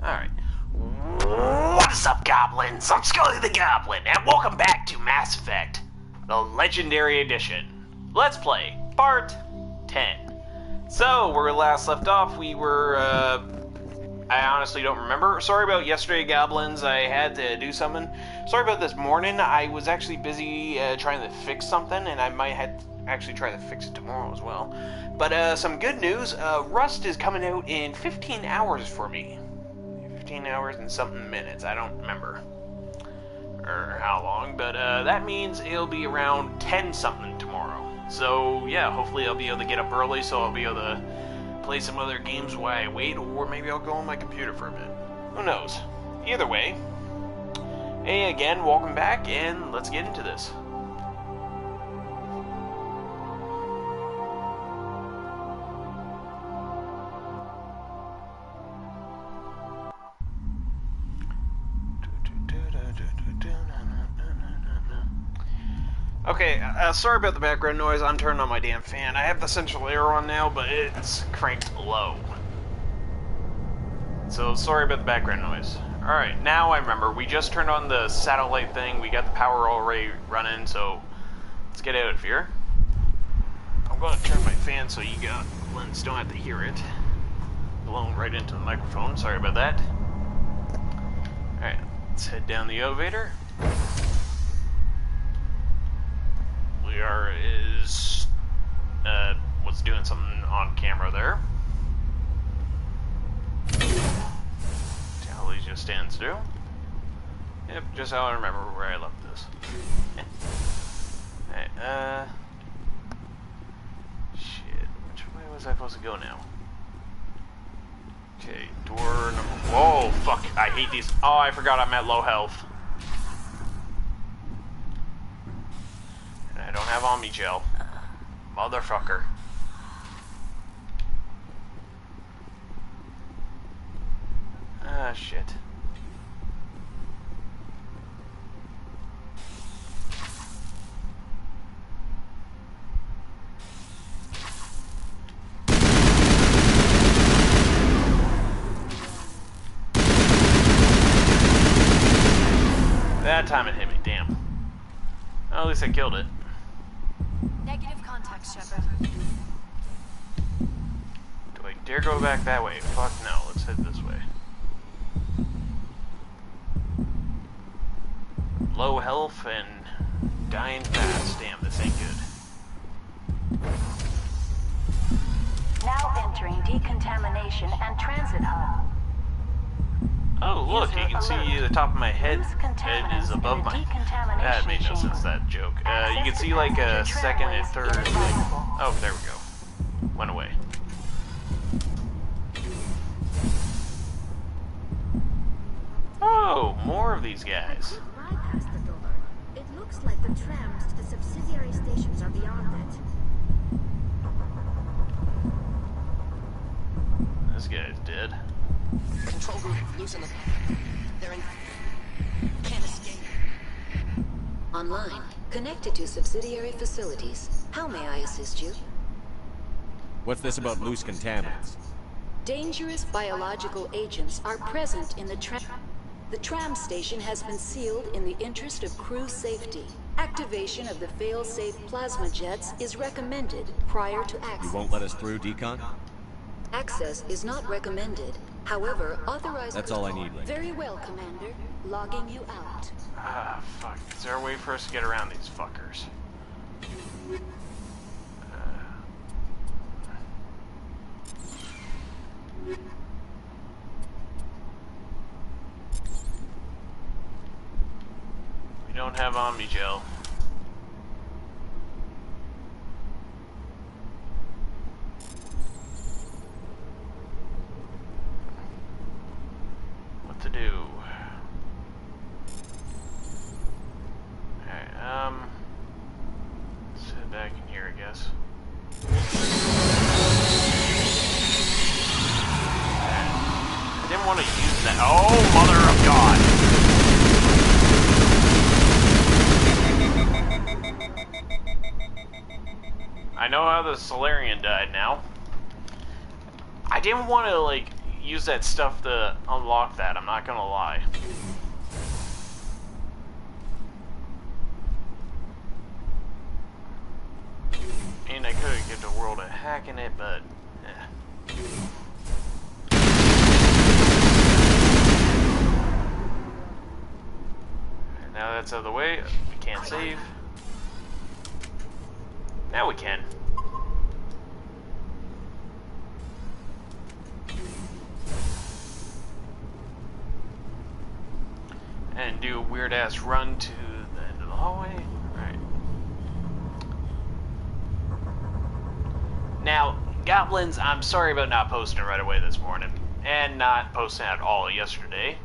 Alright. What's up, goblins? I'm Scully the Goblin, and welcome back to Mass Effect, the Legendary Edition. Let's play Part 10. So, where we last left off, we were, I honestly don't remember. Sorry about yesterday, goblins. I had to do something. Sorry about this morning. I was actually busy trying to fix something, and I might have to actually try to fix it tomorrow as well. But some good news. Rust is coming out in 15 hours for me. 15 hours and something minutes. I don't remember or how long, but that means it'll be around 10 something tomorrow. So yeah, hopefully I'll be able to get up early so I'll be able to play some other games while I wait, or maybe I'll go on my computer for a bit. Who knows? Either way, hey again, welcome back, and let's get into this. Okay, sorry about the background noise. I'm turning on my damn fan. I have the central air on now, but it's cranked low. So, sorry about the background noise. Alright, now I remember. We just turned on the satellite thing. We got the power already running, so let's get out of here. I'm going to turn my fan so you goblins don't have to hear it. Blown right into the microphone. Sorry about that. Alright, let's head down the elevator. Was doing something on camera there. Tally just stands still. Yep, just how I remember where I left this. Alright, shit, which way was I supposed to go now? Okay, door number... Whoa, fuck, I hate these. Oh, I forgot I'm at low health. And I don't have Omni-Gel. Motherfucker. Ah, shit. That time it hit me, damn. Well, at least I killed it. Negative contact, Shepard. Do I dare go back that way? Fuck no, let's head this way. Low health and dying fast. Damn, this ain't good. Now entering decontamination and transit hub. Oh, look, you can see the top of my head. It is above my... That made no sense, that joke. You can see like a second and third... Oh, there we go. Went away. Oh, more of these guys. Bypass the door. It looks like the trams to the subsidiary stations are beyond it. This guy's dead. Control group, loosen them. They're in... Can't escape. Online. Connected to subsidiary facilities. How may I assist you? What's this about loose contaminants? Dangerous biological agents are present in the tram. The tram station has been sealed in the interest of crew safety. Activation of the fail-safe plasma jets is recommended prior to access. You won't let us through, Decon? Access is not recommended. However, authorized... That's all I need right now. Very well, Commander. Logging you out. Ah, fuck. Is there a way for us to get around these fuckers? We don't have Omni-Gel. What to do? Alright, let's head back in here, I guess. I didn't want to use that. Oh, mother of God! I know how the Solarian died now. I didn't want to, like, use that stuff to unlock that, I'm not gonna lie. And I could get the world at hacking it, but now that's out of the way, we can't save. Now we can. And do a weird ass run to the end of the hallway. Alright. Now, goblins, I'm sorry about not posting right away this morning. And not posting at all yesterday.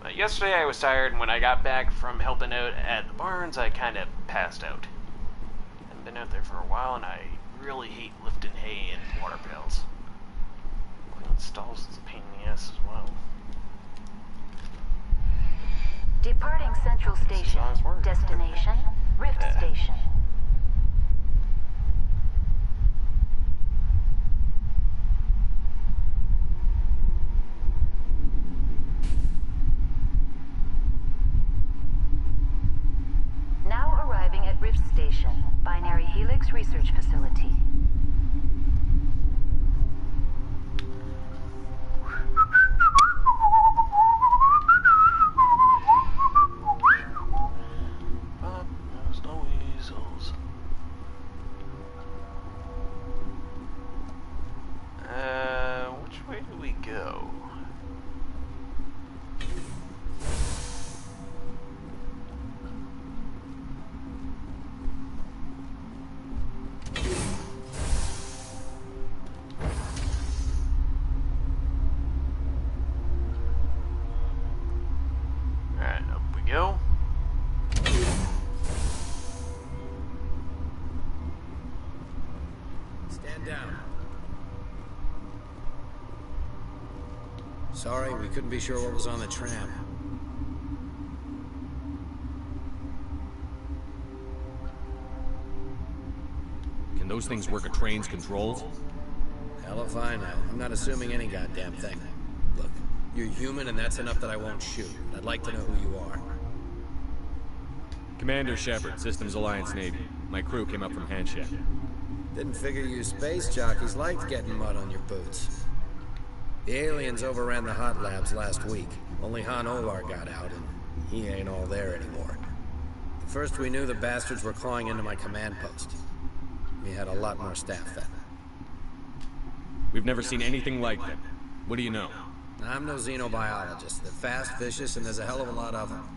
But yesterday I was tired, and when I got back from helping out at the barns, I kind of passed out. I've been out there for a while, and I really hate lifting hay and water pails. Installs is a pain in the ass as well. Departing Central Station. Destination, Rift Station. Now arriving at Rift Station, Binary Helix Research Facility. There's no weasels. Which way do we go? Alright, up we go. Stand down. Sorry, we couldn't be sure what was on the tram. Can those things work a train's controls? Hell if I know. I'm not assuming any goddamn thing. Look, you're human and that's enough that I won't shoot. I'd like to know who you are. Commander Shepard, Systems Alliance Navy. My crew came up from Handshake. Didn't figure you space jockeys liked getting mud on your boots. The aliens overran the hot labs last week. Only Han Olar got out, and he ain't all there anymore. The first we knew, the bastards were clawing into my command post. We had a lot more staff then. We've never seen anything like them. What do you know? I'm no xenobiologist. They're fast, vicious, and there's a hell of a lot of them.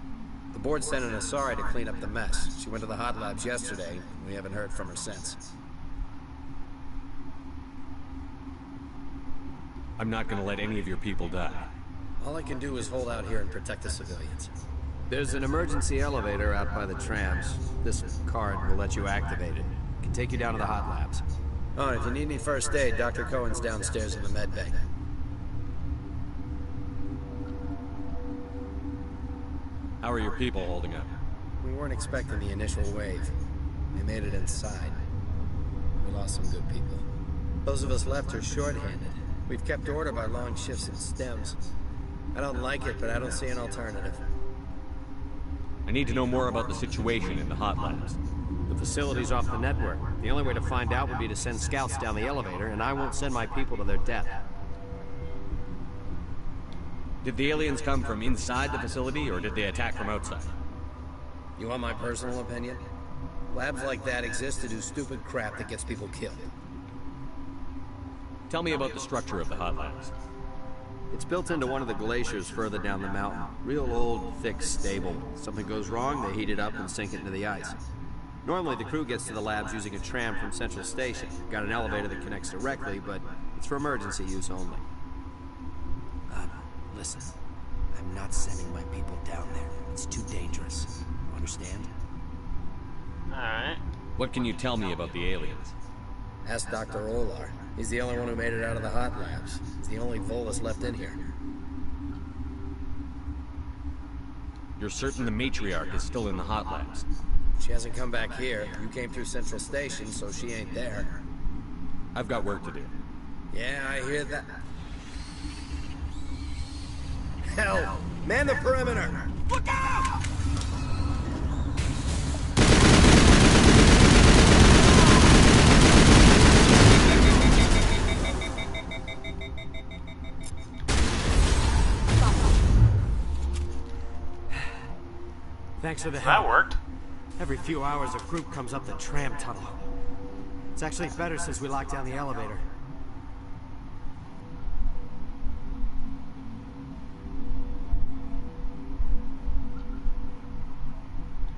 The board sent an Asari to clean up the mess. She went to the hot labs yesterday. We haven't heard from her since. I'm not gonna let any of your people die. All I can do is hold out here and protect the civilians. There's an emergency elevator out by the trams. This card will let you activate it. It can take you down to the hot labs. Oh, and if you need any first aid, Dr. Cohen's downstairs in the med bay. How are your people holding up? We weren't expecting the initial wave. They made it inside. We lost some good people. Those of us left are short-handed. We've kept order by long shifts in stems. I don't like it, but I don't see an alternative. I need to know more about the situation in the hot labs. The facility's off the network. The only way to find out would be to send scouts down the elevator, and I won't send my people to their death. Did the aliens come from inside the facility, or did they attack from outside? You want my personal opinion? Labs like that exist to do stupid crap that gets people killed. Tell me about the structure of the hot labs. It's built into one of the glaciers further down the mountain. Real old, thick, stable. Something goes wrong, they heat it up and sink it into the ice. Normally, the crew gets to the labs using a tram from Central Station. Got an elevator that connects directly, but it's for emergency use only. Listen. I'm not sending my people down there. It's too dangerous. Understand? Alright. What can you tell me about the aliens? Ask Dr. Olar. He's the only one who made it out of the hot labs. He's the only Volus left in here. You're certain the matriarch is still in the hot labs? She hasn't come back here. You came through Central Station, so she ain't there. I've got work to do. Yeah, I hear that. Hell, man the perimeter! Look out! Thanks for the help. That worked. Every few hours a group comes up the tram tunnel. It's actually better since we locked down the elevator.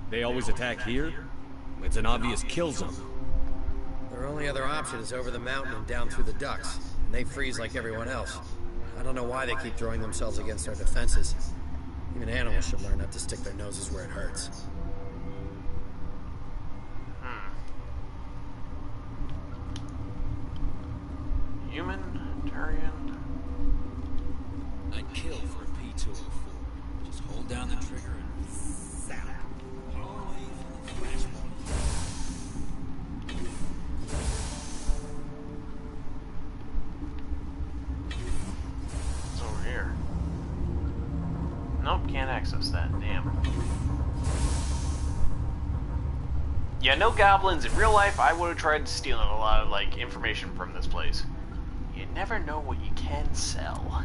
They always attack here? It's an obvious kill zone. Their only other option is over the mountain and down through the ducts. And they freeze like everyone else. I don't know why they keep throwing themselves against our defenses. Even animals should learn not to stick their noses where it hurts. Human, Turian. I'd kill for a P-204. Just hold down the trigger and zap. All away from the flashpoint. It's over here. Nope, can't access that. Damn. Yeah, no goblins. In real life, I would have tried stealing a lot of, like, information from this place. You never know what you can sell.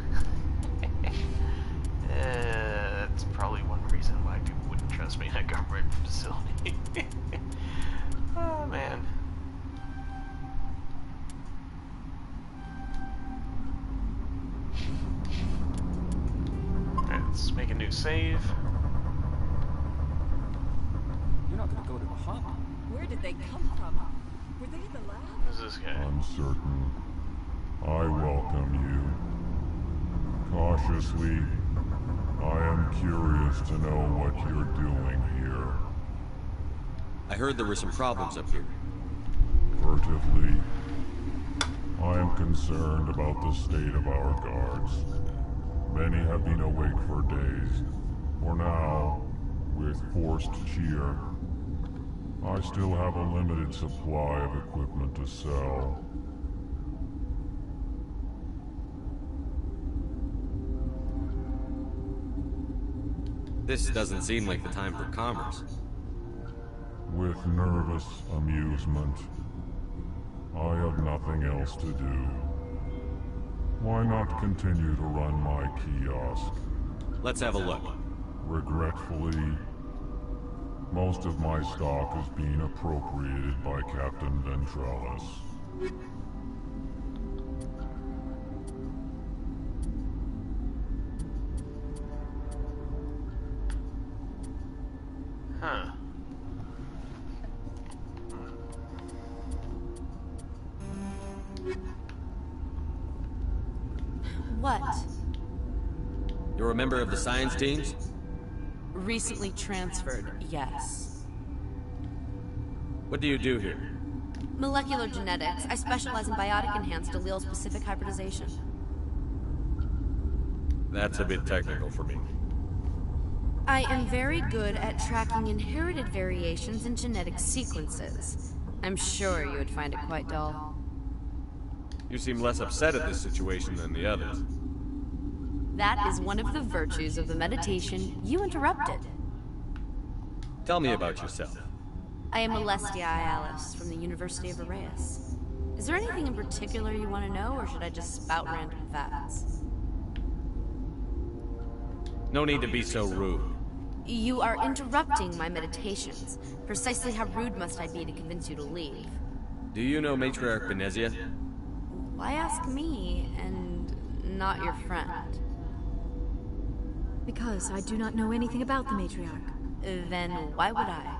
That's probably one reason why people wouldn't trust me in a government facility. Oh, man. Alright, let's make a new save. You're not gonna go to the hub. Where did they come from? Were they in the lab? Who's this guy? Uncertain. I welcome you. Cautiously, I am curious to know what you're doing here. I heard there were some problems up here. Furtively, I am concerned about the state of our guards. Many have been awake for days. For now, with forced cheer, I still have a limited supply of equipment to sell. This doesn't seem like the time for commerce. With nervous amusement, I have nothing else to do. Why not continue to run my kiosk? Let's have a look. Regretfully, most of my stock is being appropriated by Captain Ventrellis. Huh. What? You're a member of the science teams? Recently transferred, yes. What do you do here? Molecular genetics. I specialize in biotic-enhanced allele-specific hybridization. That's a bit technical for me. I am very good at tracking inherited variations in genetic sequences. I'm sure you would find it quite dull. You seem less upset at this situation than the others. That is one of the virtues of the meditation you interrupted. Tell me about yourself. I am Alestia Ialis from the University of Arraeus. Is there anything in particular you want to know, or should I just spout random facts? No need to be so rude. You are interrupting my meditations. Precisely how rude must I be to convince you to leave? Do you know Matriarch Benezia? Why ask me, and not your friend? Because I do not know anything about the Matriarch. Then why would I?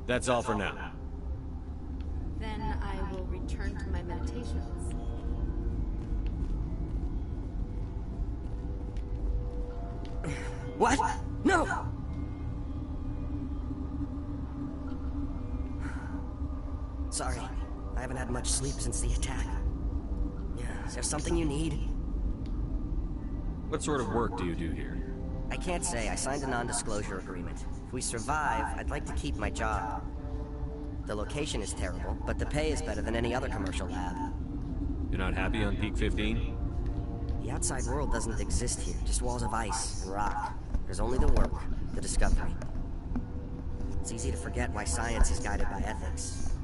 That's all for now. Then I will return to my meditations. What? No! Sorry, I haven't had much sleep since the attack. Yeah, is there something you need? What sort of work do you do here? I can't say. I signed a non-disclosure agreement. If we survive, I'd like to keep my job. The location is terrible, but the pay is better than any other commercial lab. You're not happy on Peak 15? The outside world doesn't exist here, just walls of ice and rock. There's only the work, the discovery. It's easy to forget why science is guided by ethics.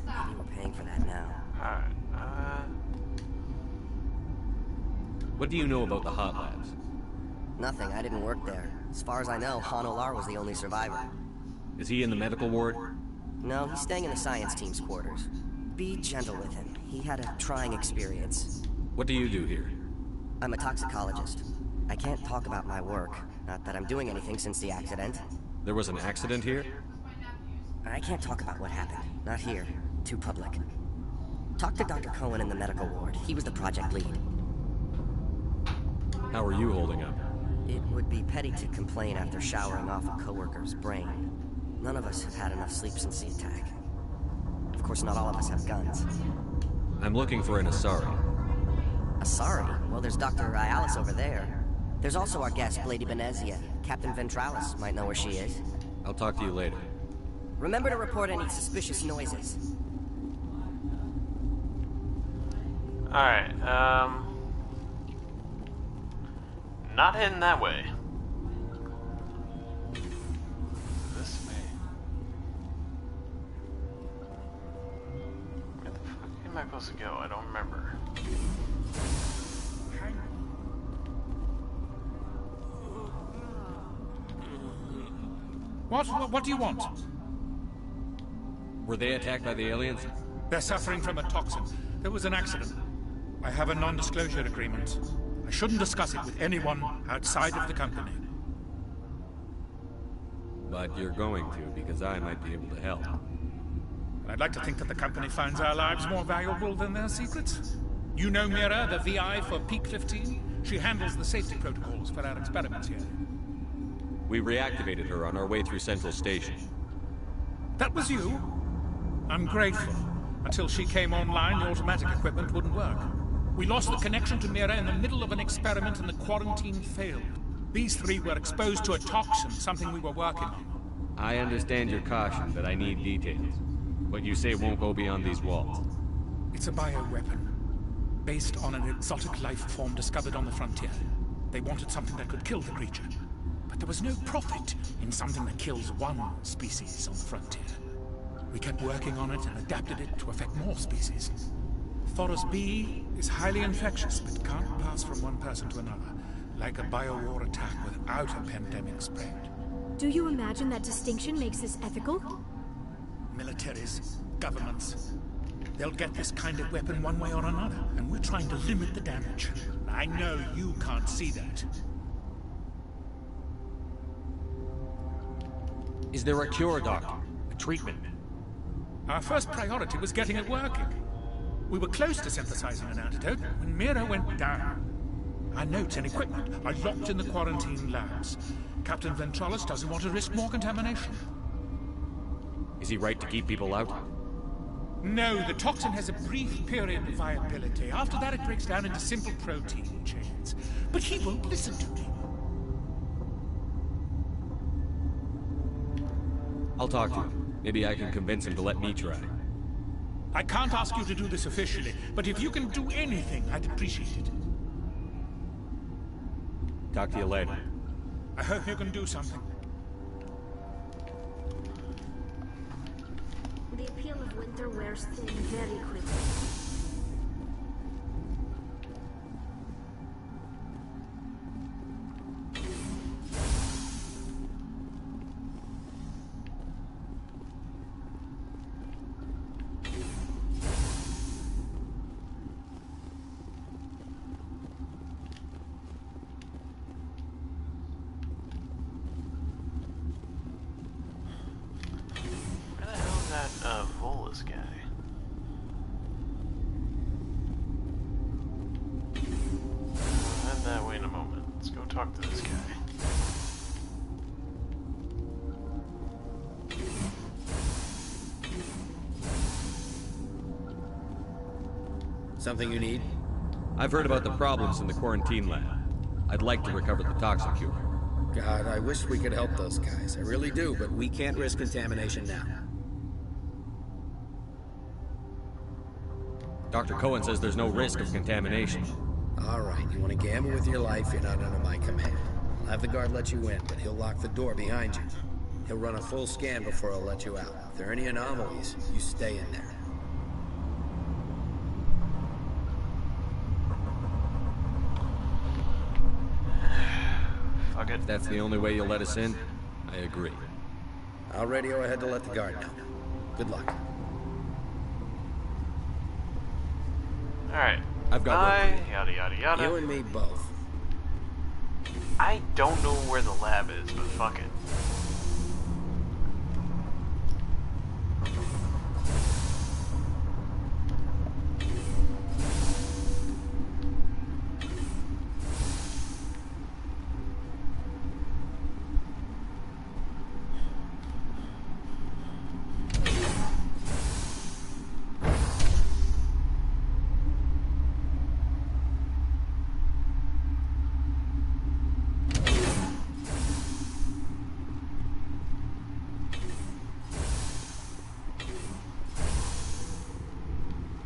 Maybe we're paying for that now. Alright, What do you know about the hot labs? Nothing, I didn't work there. As far as I know, Han Olar was the only survivor. Is he in the medical ward? No, he's staying in the science team's quarters. Be gentle with him. He had a trying experience. What do you do here? I'm a toxicologist. I can't talk about my work. Not that I'm doing anything since the accident. There was an accident here? I can't talk about what happened. Not here. Too public. Talk to Dr. Cohen in the medical ward. He was the project lead. How are you holding up? It would be petty to complain after showering off a coworker's brain. None of us have had enough sleep since the attack. Of course, not all of us have guns. I'm looking for an Asari. Asari? Well, there's Dr. Ayalis over there. There's also our guest, Lady Benezia. Captain Ventralis might know where she is. I'll talk to you later. Remember to report any suspicious noises. Alright, not heading that way. This way. Where the fuck am I supposed to go? I don't remember. What do you want? Were they attacked by the aliens? They're suffering from a toxin. There was an accident. I have a non-disclosure agreement. I shouldn't discuss it with anyone outside of the company. But you're going to, because I might be able to help. I'd like to think that the company finds our lives more valuable than their secrets. You know Mira, the VI for Peak 15? She handles the safety protocols for our experiments here. We reactivated her on our way through Central Station. That was you? I'm grateful. Until she came online, the automatic equipment wouldn't work. We lost the connection to Mira in the middle of an experiment and the quarantine failed. These three were exposed to a toxin, something we were working on. I understand your caution, but I need details. What you say won't go beyond these walls. It's a bioweapon, based on an exotic life form discovered on the frontier. They wanted something that could kill the creature. But there was no profit in something that kills one species on the frontier. We kept working on it and adapted it to affect more species. Thoros B is highly infectious, but can't pass from one person to another, like a biowar attack without a pandemic spread. Do you imagine that distinction makes this ethical? Militaries, governments, they'll get this kind of weapon one way or another, and we're trying to limit the damage. I know you can't see that. Is there a cure, Doctor? A treatment? Our first priority was getting it working. We were close to synthesizing an antidote when Mira went down. Our notes and equipment are locked in the quarantine labs. Captain Ventralis doesn't want to risk more contamination. Is he right to keep people out? No, the toxin has a brief period of viability. After that, it breaks down into simple protein chains. But he won't listen to me. I'll talk to him. Maybe I can convince him to let me try. I can't ask you to do this officially, but if you can do anything, I'd appreciate it. Talk to you later. I hope you can do something. The appeal of winter wears thin very quickly. Volus guy. I'll head that way in a moment. Let's go talk to this guy. Something you need? I've heard about the problems in the quarantine lab. I'd like to recover the toxin cure. God, I wish we could help those guys. I really do, but We can't risk contamination now. Dr. Cohen says there's no risk of contamination. Alright, you want to gamble with your life, you're not under my command. I'll have the guard let you in, but he'll lock the door behind you. He'll run a full scan before he'll let you out. If there are any anomalies, you stay in there. Fuck it. If that's the only way you'll let us in, I agree. I'll radio ahead to let the guard know. Good luck. Alright. I've got work. Yada yada yada. You and me both. I don't know where the lab is, but fuck it.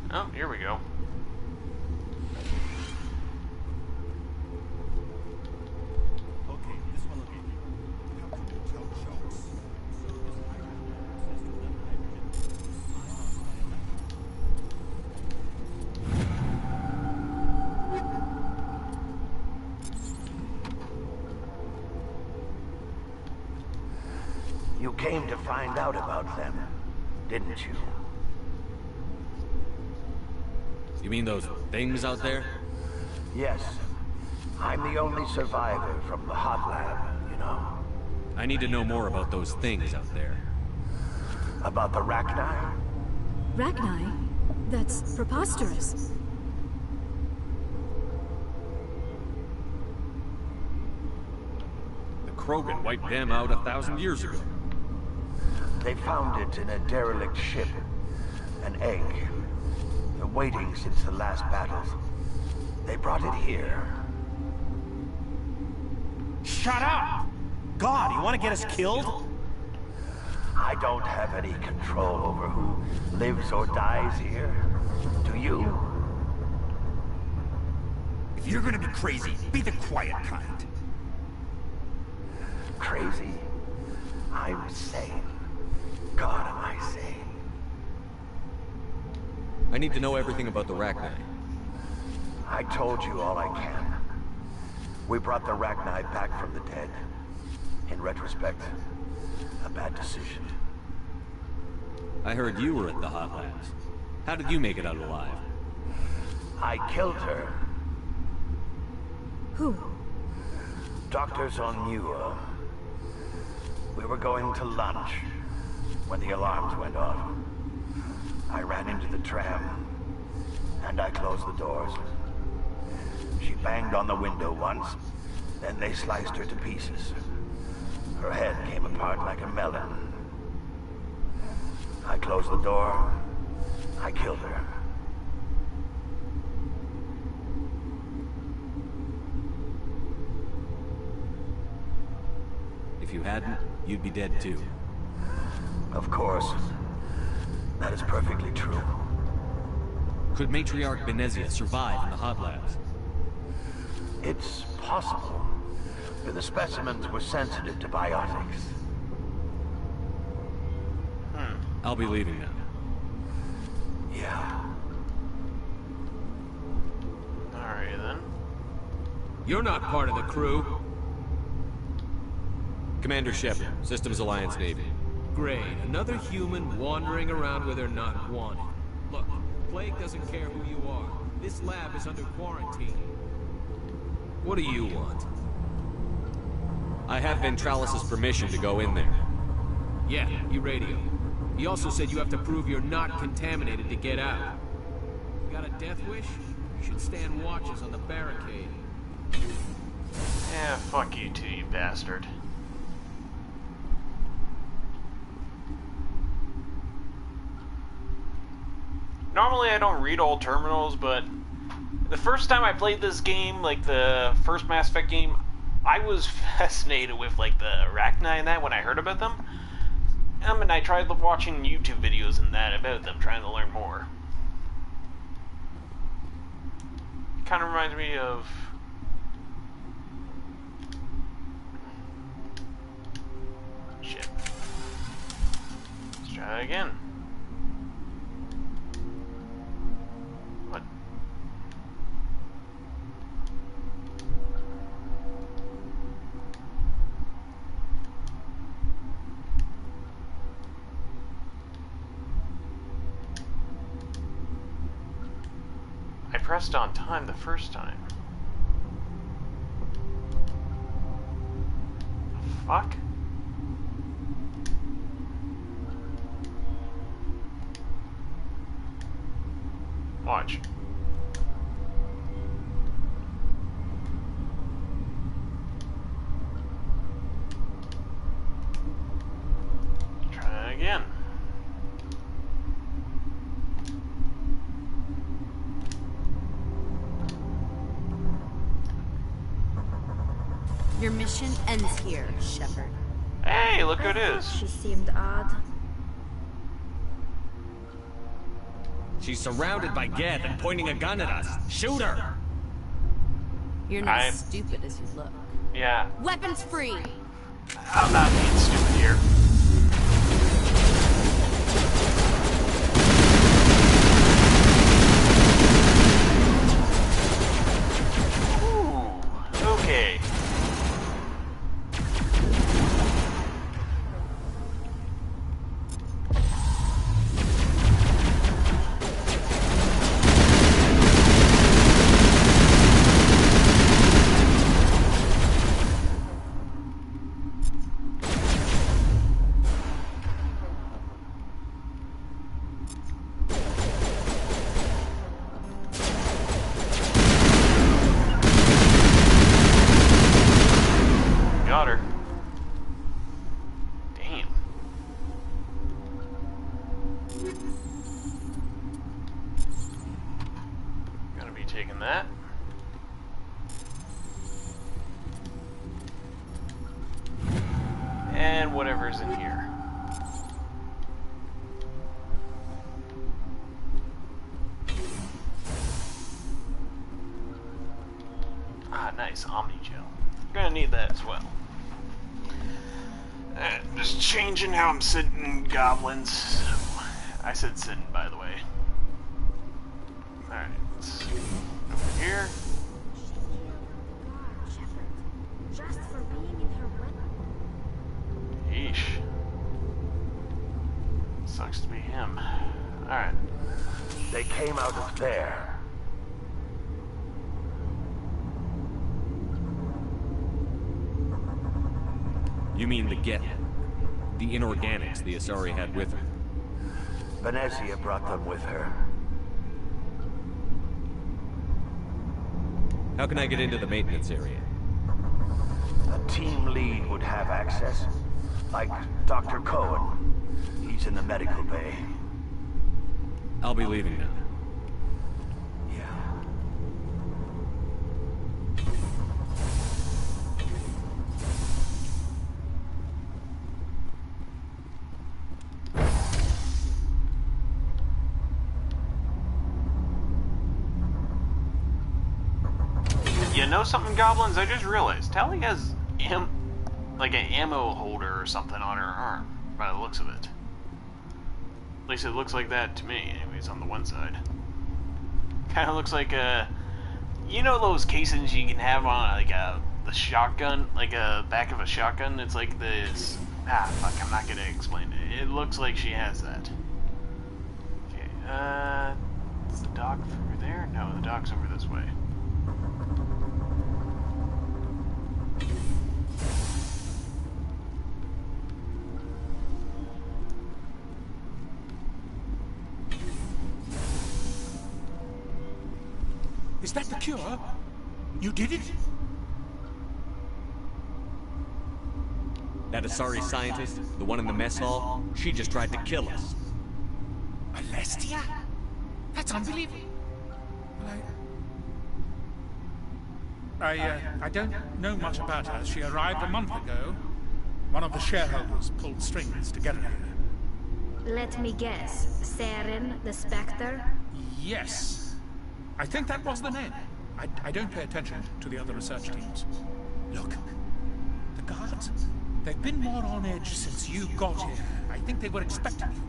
Oh, here we go. Okay, this one will be. How can you tell jokes? You came to find out about them, didn't you? You mean those things out there? Yes. I'm the only survivor from the hot lab, you know. I need to know more about those things out there. About the Rachni? Rachni? That's preposterous. The Krogan wiped them out 1,000 years ago. They found it in a derelict ship. An egg. Been waiting since the last battles. They brought it here. Shut up! God, you want to get us killed? I don't have any control over who lives or dies here. Do you? If you're gonna be crazy, be the quiet kind. Crazy? I'm sane. God, am I sane? I need to know everything about the Rachni. I told you all I can. We brought the Rachni back from the dead. In retrospect, a bad decision. I heard you were at the hot labs. How did you make it out alive? I killed her. Who? Dr. Zonua. We were going to lunch when the alarms went off. I ran into the tram, and I closed the doors. She banged on the window once, then they sliced her to pieces. Her head came apart like a melon. I closed the door. I killed her. If you hadn't, you'd be dead too. Of course. That is perfectly true. Could Matriarch Benezia survive in the hot labs? It's possible. The specimens were sensitive to biotics. I'll be leaving now. Yeah. Alright then. You're not part of the crew. Commander Shepard, Systems Alliance Navy. Great, another human wandering around where they're not wanted. Look, Plague doesn't care who you are. This lab is under quarantine. What do you want? I have Ventralis' permission to go in there. Yeah, you radio. He also said you have to prove you're not contaminated to get out. You got a death wish? You should stand watches on the barricade. Yeah, fuck you too, you bastard. Normally I don't read all terminals, but the first time I played this game, like the first Mass Effect game, I was fascinated with like the Rachni and that when I heard about them. And I tried watching YouTube videos and that about them, trying to learn more. kind of reminds me of... Shit. Let's try that again. What? I pressed on time the first time. Fuck? Watch. Try it again. Your mission ends here, Shepard. Hey, look who it is. She seemed odd. She's surrounded by Geth and pointing a gun at us. Shoot her! You're not as stupid as you look. Yeah. Weapons free! I'm not being stupid here. Ooh, okay. Got her. Damn. Gonna be taking that. And whatever's in here. Ah, nice. Omnigel. Gonna need that as well. Just changing how I'm sitting goblins. I said sitting, by the way. Alright, let's over here. Just for being in her weapon. Yeesh. Sucks to be him. Alright. They came out of there. You mean the Geth? The inorganics the Asari had with her? Venezia brought them with her. How can I get into the maintenance area? A team lead would have access. Like Dr. Cohen. He's in the medical bay. I'll be leaving now. You know something, goblins? I just realized Tali has like an ammo holder or something on her arm, by the looks of it. At least it looks like that to me, anyways, on the one side. Kind of looks like you know those casings you can have on like the shotgun, like a back of a shotgun? It's like this. Ah, fuck! I'm not gonna explain it. It looks like she has that. Okay. Is the dock through there? No, the dock's over this way. Is that the cure? You did it? That Asari scientist, the one in the mess hall, she just tried to kill us. Alestia? That's unbelievable. Well, I don't know much about her. She arrived a month ago. One of the shareholders pulled strings to get her here. Let me guess. Saren, the Spectre? Yes. I think that was the name. I don't pay attention to the other research teams. Look, the guards, they've been more on edge since you got here. I think they were expecting you.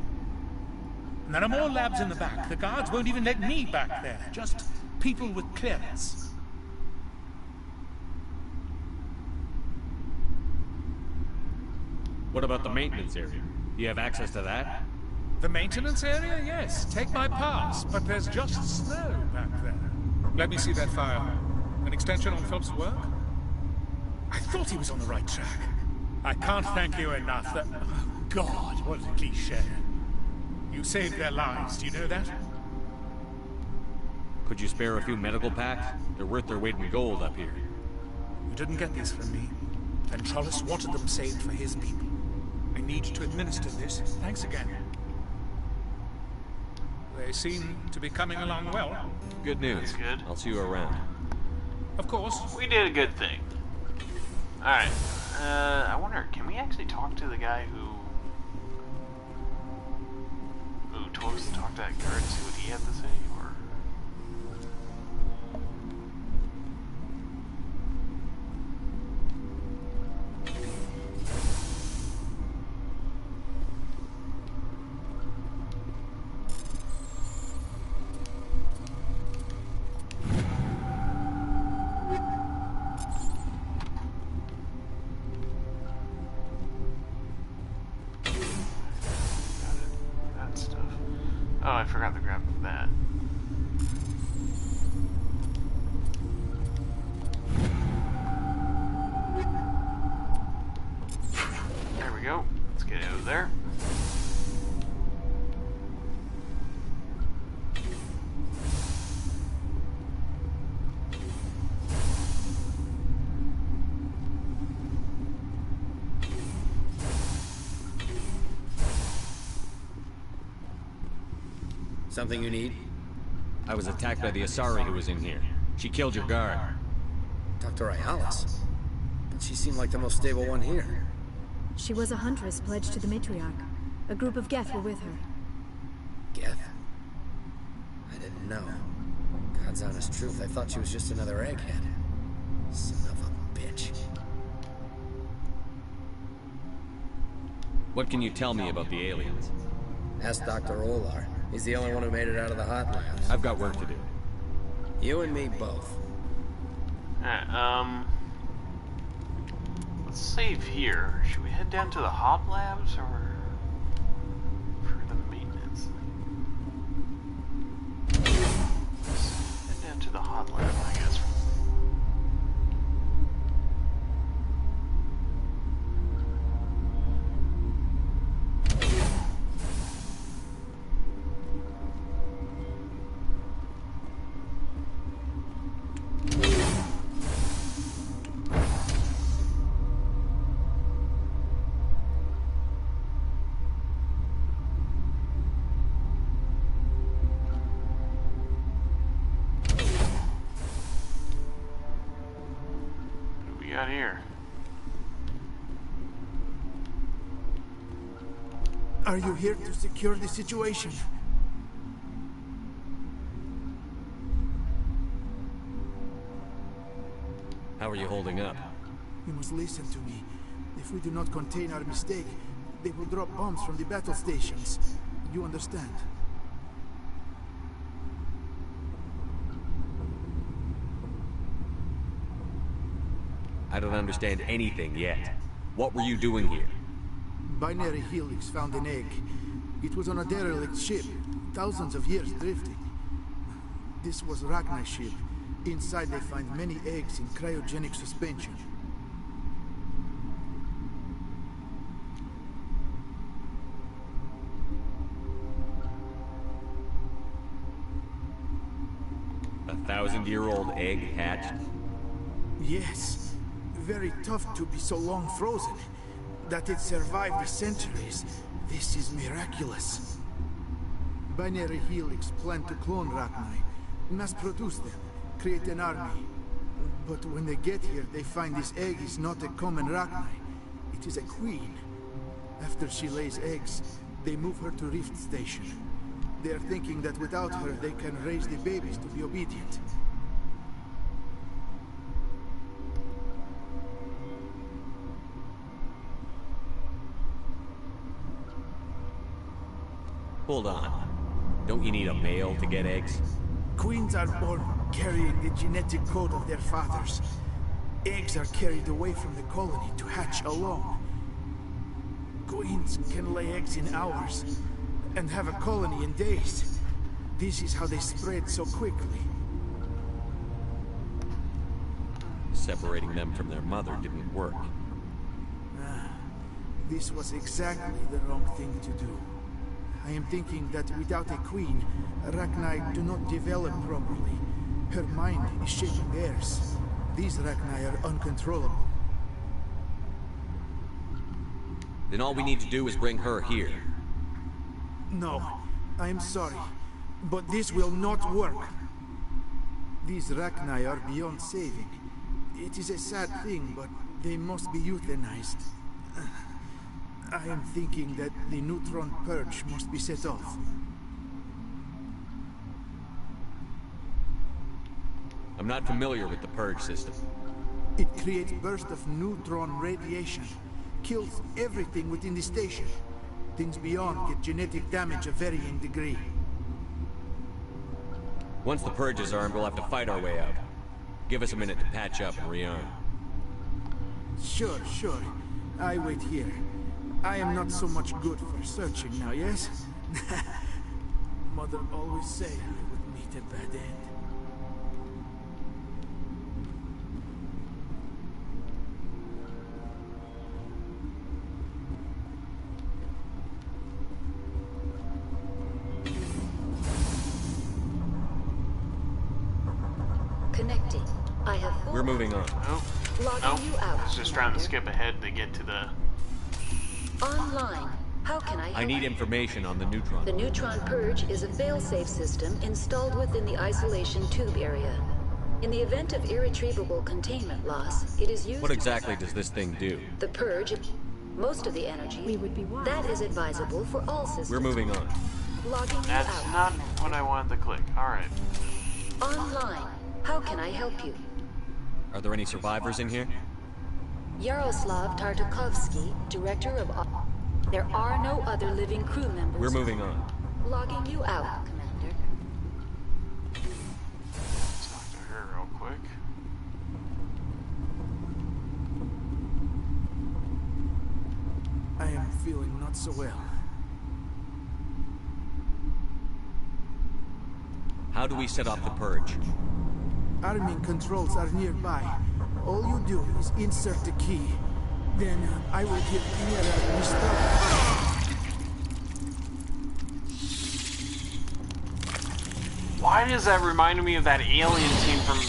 And there are more labs in the back. The guards won't even let me back there. Just people with clearance. What about the maintenance area? Do you have access to that? The maintenance area? Yes. Take my pass. But there's just snow back there. Let me see that file. An extension on Phelps' work? I thought he was on the right track. I can't thank you enough. That... Oh, God, what a cliché. You saved their lives, do you know that? Could you spare a few medical packs? They're worth their weight in gold up here. You didn't get these from me. And Trollis wanted them saved for his people. I need to administer this. Thanks again. They seem to be coming along well. Good news. Good. I'll see you around. Of course. We did a good thing. Alright. I wonder, can we actually talk to the guy who told us to talk to that guard and see what he had to say, or... Oh, I forgot to grab that. There we go. Let's get out of there. Something you need? I was attacked by the Asari who was in here. She killed your guard. Dr. Ayalis? But she seemed like the most stable one here. She was a huntress pledged to the Matriarch. A group of Geth were with her. Geth? I didn't know. God's honest truth, I thought she was just another egghead. Son of a bitch. What can you tell me about the aliens? Ask Dr. Olar. He's the only one who made it out of the hot labs. I've got work to do. You and me both. Alright, let's save here. Should we head down to the hot labs, or for the maintenance? Let's head down to the hot lab, I guess. Here. Are you here to secure the situation? How are you holding up? You must listen to me. If we do not contain our mistake, they will drop bombs from the battle stations. You understand? I don't understand anything yet. What were you doing here? Binary Helix found an egg. It was on a derelict ship, thousands of years drifting. This was Rachni's ship. Inside they find many eggs in cryogenic suspension. A 1,000-year-old egg hatched? Yes. Very tough to be so long frozen. That it survived the centuries. This is miraculous. Binary Helix planned to clone Rachni, mass produce them, create an army. But when they get here, they find this egg is not a common Rachni. It is a queen. After she lays eggs, they move her to Rift Station. They are thinking that without her, they can raise the babies to be obedient. Hold on. Don't you need a male to get eggs? Queens are born carrying the genetic code of their fathers. Eggs are carried away from the colony to hatch alone. Queens can lay eggs in hours and have a colony in days. This is how they spread so quickly. Separating them from their mother didn't work. This was exactly the wrong thing to do. I am thinking that without a queen, Rachni do not develop properly. Her mind is shaping theirs. These Rachni are uncontrollable. Then all we need to do is bring her here. No, I am sorry, but this will not work. These Rachni are beyond saving. It is a sad thing, but they must be euthanized. I am thinking that the neutron purge must be set off. I'm not familiar with the purge system. It creates bursts of neutron radiation. Kills everything within the station. Things beyond get genetic damage of varying degree. Once the purge is armed, we'll have to fight our way out. Give us a minute to patch up and rearm. Sure. I wait here. I am not so much good for searching now, yes? Mother always said I would meet a bad end. Connecting. I have We're moving on. Logging you out. I was just trying to skip ahead to get to the... Online. How can I help? I need information on the neutron. The neutron purge is a fail-safe system installed within the isolation tube area. In the event of irretrievable containment loss, it is used. What exactly does this thing do? The purge, most of the energy, that is advisable for all systems. We're moving on. Logging you That's out. not what I wanted to click. Alright. Online. How can I help you? Are there any survivors in here? Yaroslav Tartakovsky, director of... There are no other living crew members. We're moving on. Logging you out, Commander. Let's talk to her real quick. I am feeling not so well. How do we set off the purge? Arming controls are nearby. All you do is insert the key. Then I will get nearer and restart. Why does that remind me of that alien team from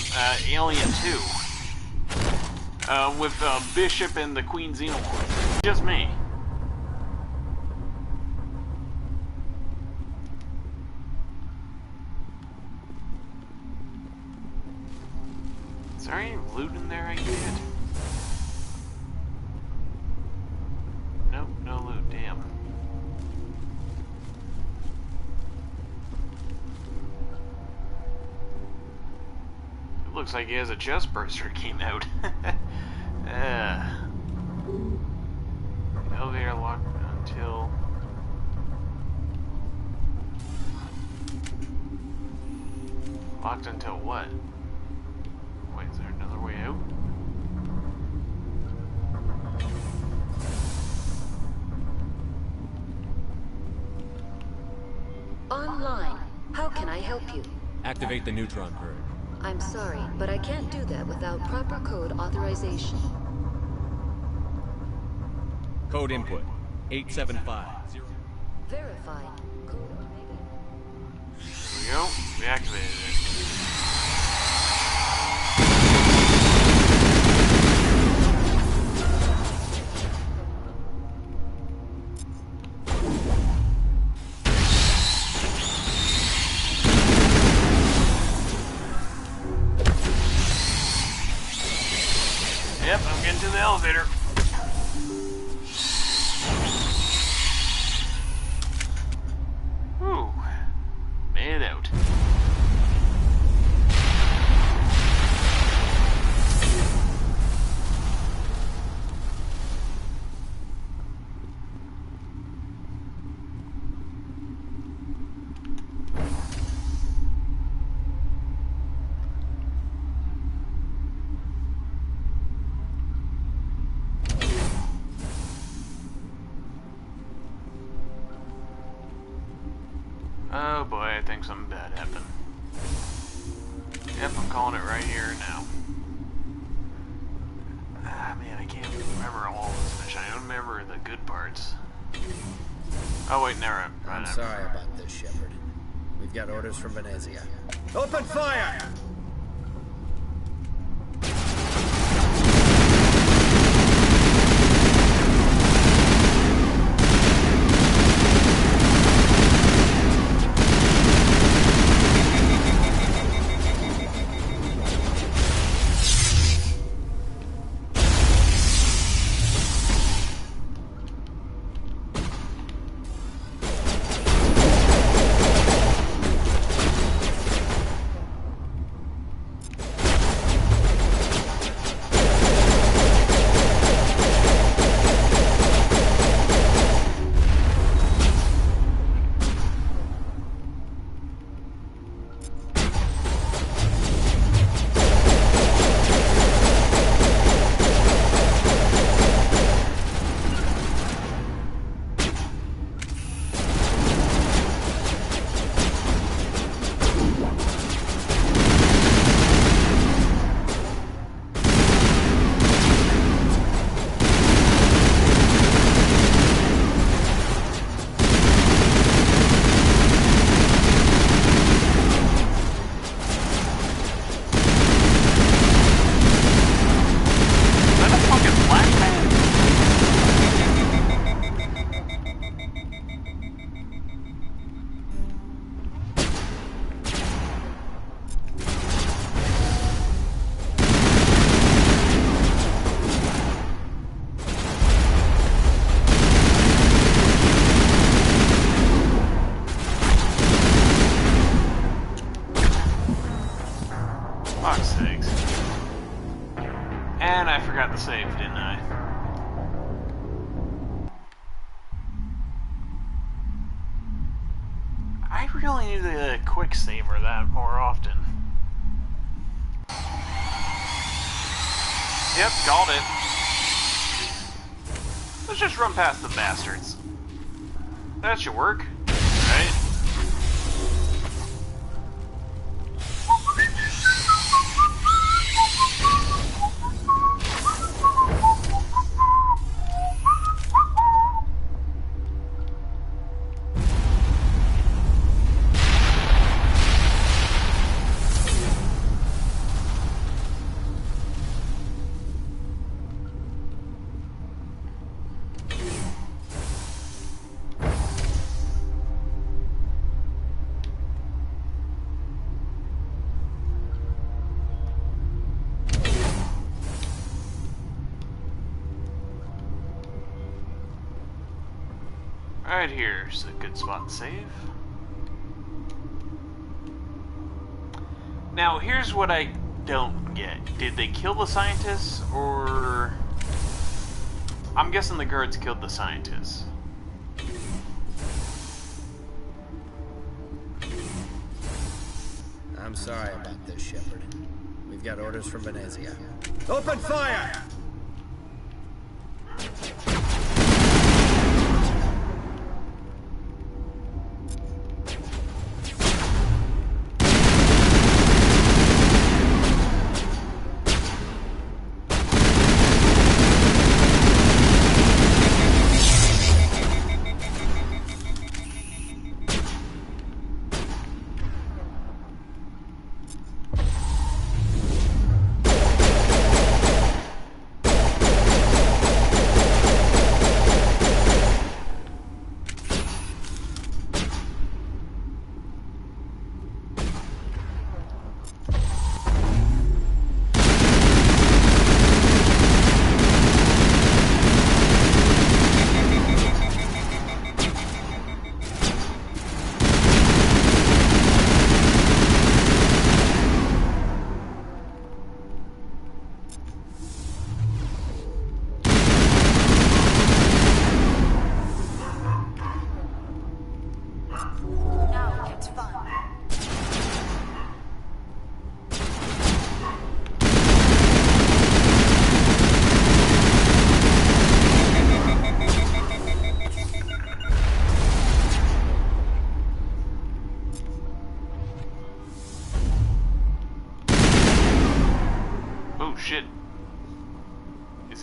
Alien 2? With Bishop and the Queen Xenomorph. Just me. Is there any loot in there I can get? Nope, no loot, damn. It looks like he has a chest burster came out. Elevator locked until... Locked until what? Wait, is there another way out? Online. How can I help you? Activate the neutron purge. I'm sorry, but I can't do that without proper code authorization. Code input 875. Verified. Code Omega. There we go. We activated it. Yep, I'm getting to the elevator. Ooh, made it out. Oh boy, I think something bad happened. Yep, I'm calling it right here now. Ah, man, I can't remember all this mission. I don't remember the good parts. Oh wait, never. I'm sorry about this, Shepard. We've got orders from Venezia. Open fire! Save, didn't I? I really need a quick saver that more often. Yep, called it. Let's just run past the bastards. That should work, right? Right here's a good spot to save. Now, here's what I don't get. Did they kill the scientists, or... I'm guessing the guards killed the scientists. I'm sorry about this, Shepard. We've got orders from Venezia. Open fire!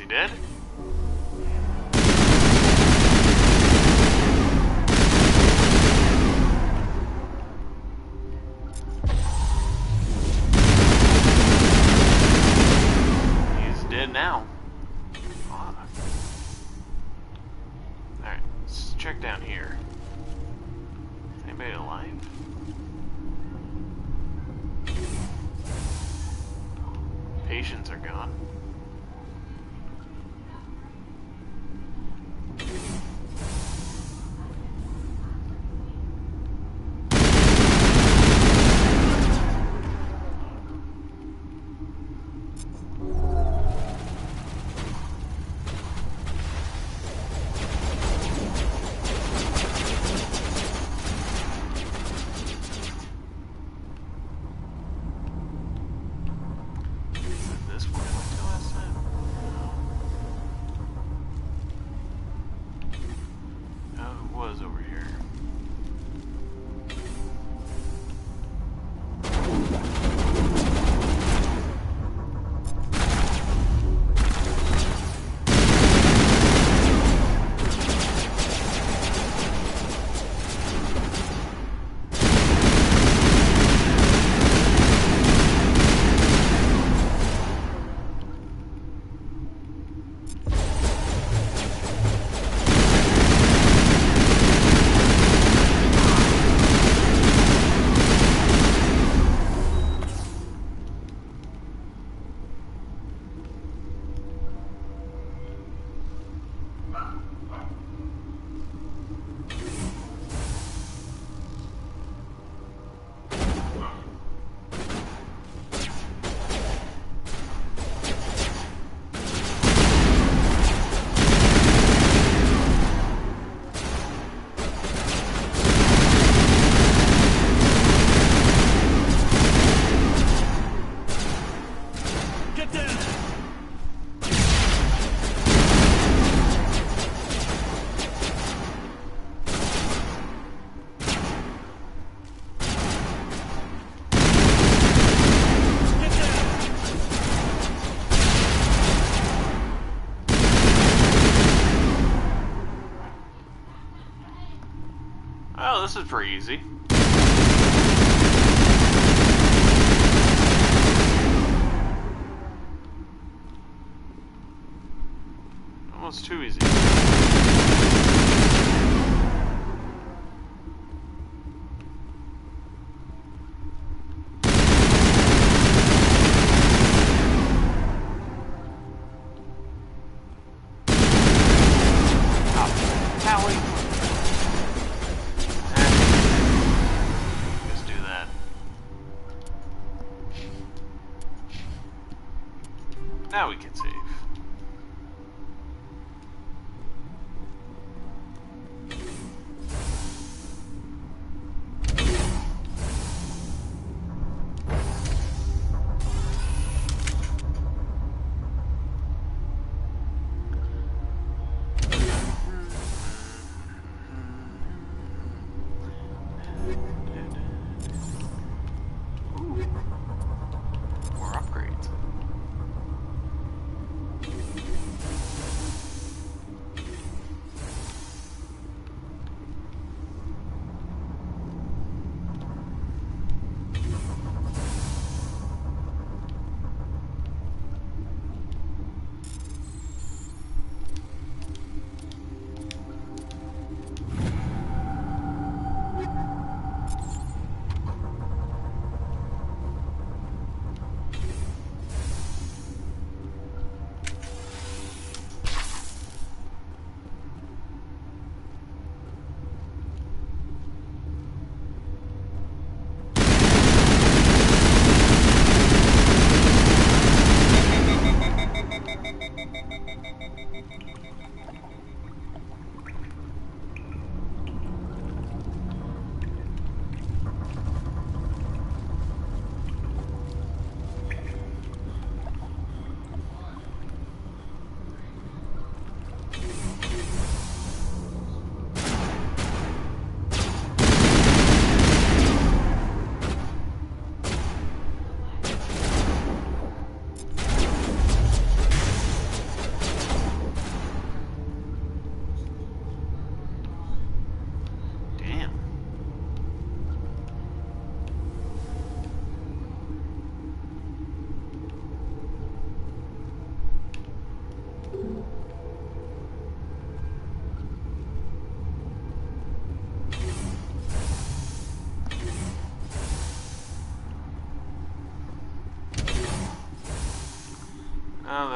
he dead? He's dead now. Alright, let's check down here. Is anybody alive? Patients are gone. Oh, this is pretty easy. Almost too easy. Now we can save.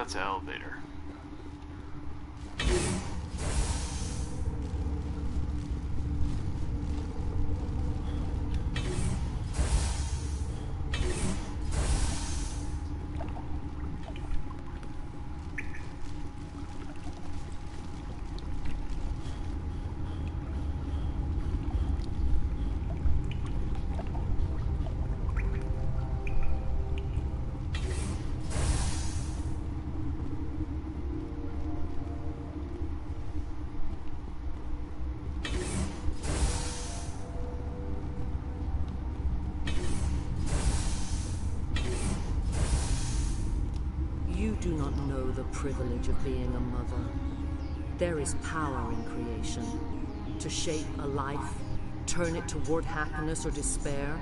That's an elevator. You do not know the privilege of being a mother. There is power in creation. To shape a life, turn it toward happiness or despair.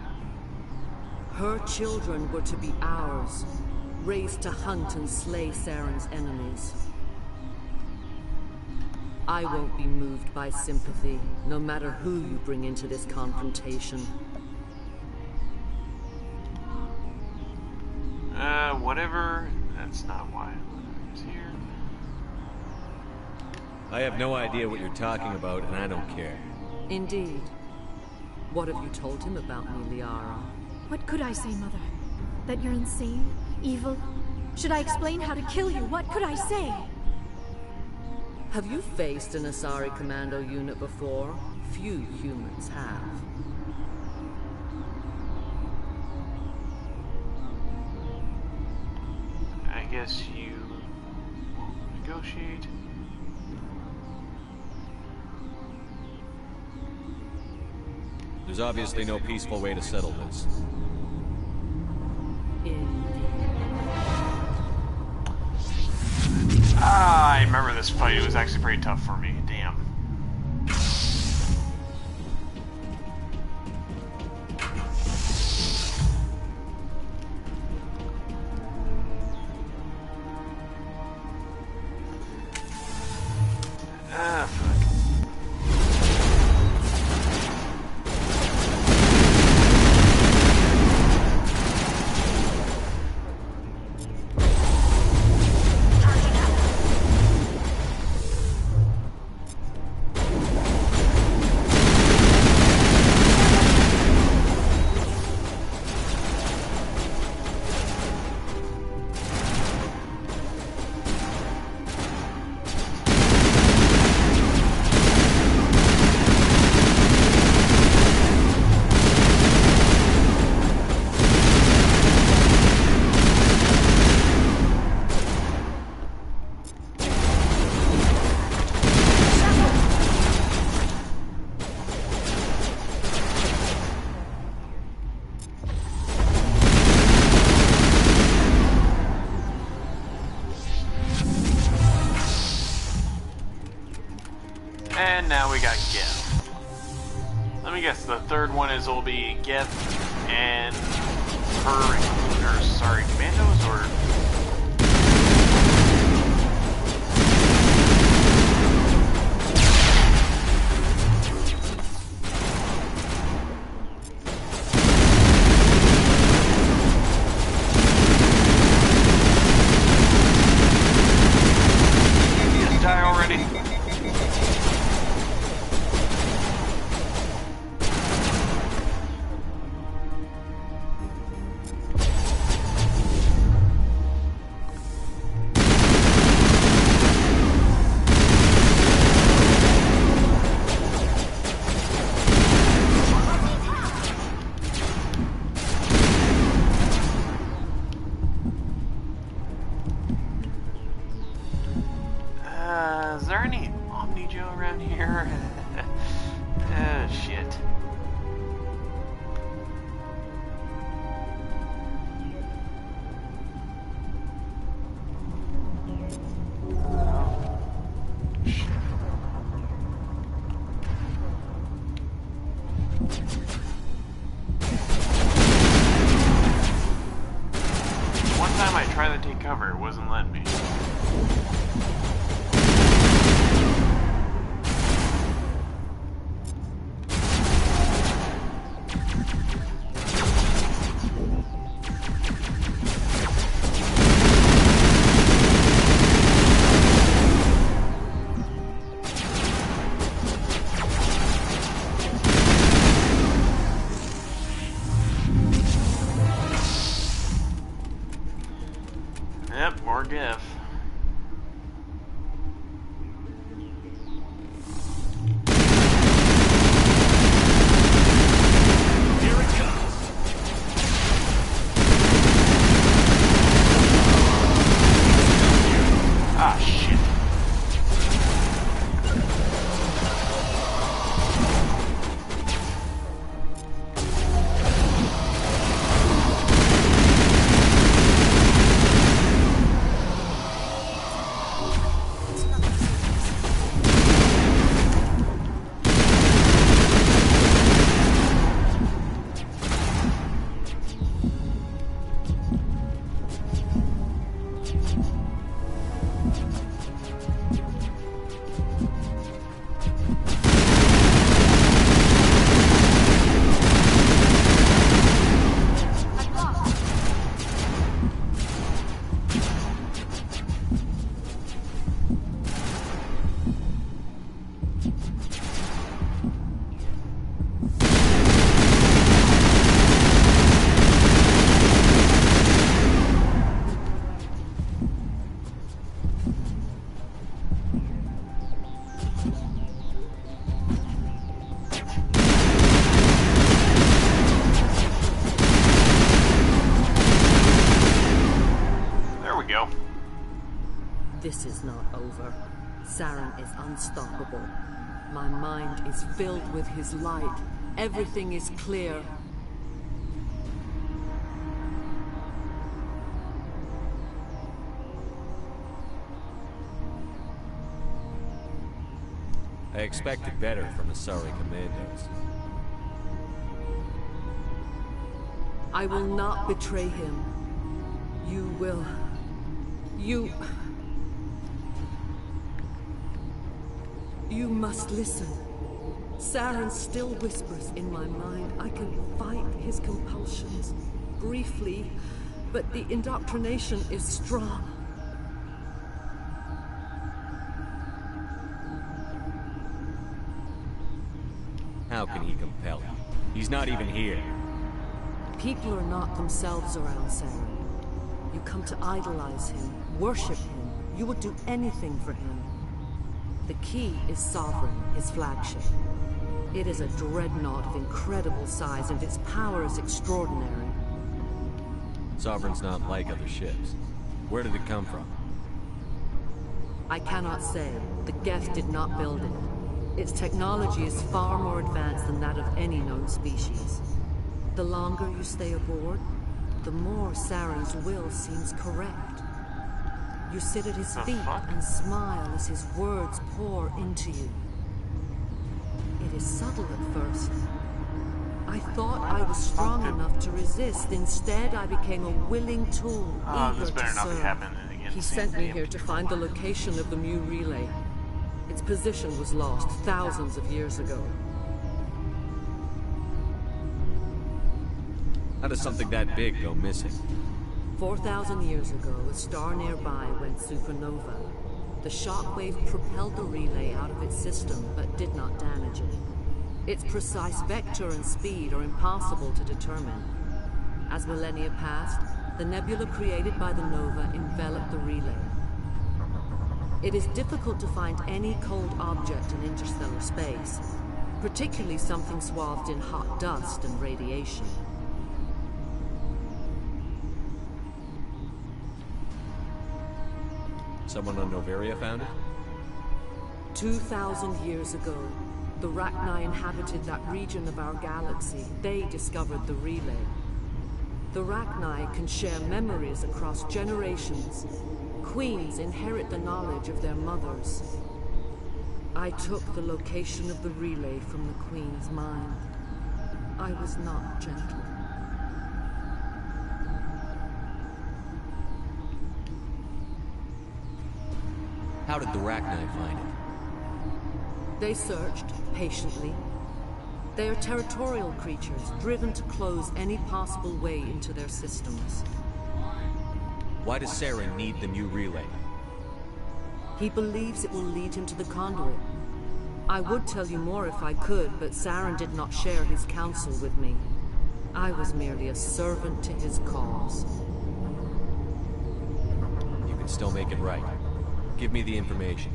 Her children were to be ours, raised to hunt and slay Saren's enemies. I won't be moved by sympathy, no matter who you bring into this confrontation. Whatever. That's not why I was here. I have no idea what you're talking about, and I don't care. Indeed. What have you told him about me, Liara? What could I say, Mother? That you're insane? Evil? Should I explain how to kill you? What could I say? Have you faced an Asari commando unit before? Few humans have. I guess you negotiate. There's obviously no peaceful way to settle this. I remember this fight. It was actually pretty tough for me. Damn. And now we got Geth. Let me guess, the third one will be Geth and commandos, or? Just die already. Is there any Omnijo around here? Shit. One time I tried to take cover, it wasn't letting me. this is not over. Saren is unstoppable. My mind is filled with his light. Everything is clear. I expected better from Asari commandos. I will not betray him. You will... You must listen. Saren still whispers in my mind. I can fight his compulsions. Briefly, but the indoctrination is strong. How can he compel you? He's not even here. People are not themselves around Saren. You come to idolize him, worship him. You would do anything for him. The key is Sovereign, his flagship. It is a dreadnought of incredible size, and its power is extraordinary. Sovereign's not like other ships. Where did it come from? I cannot say. The Geth did not build it. Its technology is far more advanced than that of any known species. The longer you stay aboard, the more Saren's will seems correct. You sit at his feet and smile as his words pour into you. It is subtle at first. I thought I was strong enough to resist. Instead, I became a willing tool, eager to serve. He sent me here to find the location of the Mu relay. Its position was lost thousands of years ago. How does something that big go missing? 4,000 years ago, a star nearby went supernova. The shockwave propelled the relay out of its system, but did not damage it. Its precise vector and speed are impossible to determine. As millennia passed, the nebula created by the nova enveloped the relay. It is difficult to find any cold object in interstellar space, particularly something swathed in hot dust and radiation. Someone on Noveria found it? 2,000 years ago, the Rachni inhabited that region of our galaxy. They discovered the relay. The Rachni can share memories across generations. Queens inherit the knowledge of their mothers. I took the location of the relay from the Queen's mind. I was not gentle. How did the Rachni find it? They searched, patiently. They are territorial creatures, driven to close any possible way into their systems. Why does Saren need the new relay? He believes it will lead him to the conduit. I would tell you more if I could, but Saren did not share his counsel with me. I was merely a servant to his cause. You can still make it right. Give me the information.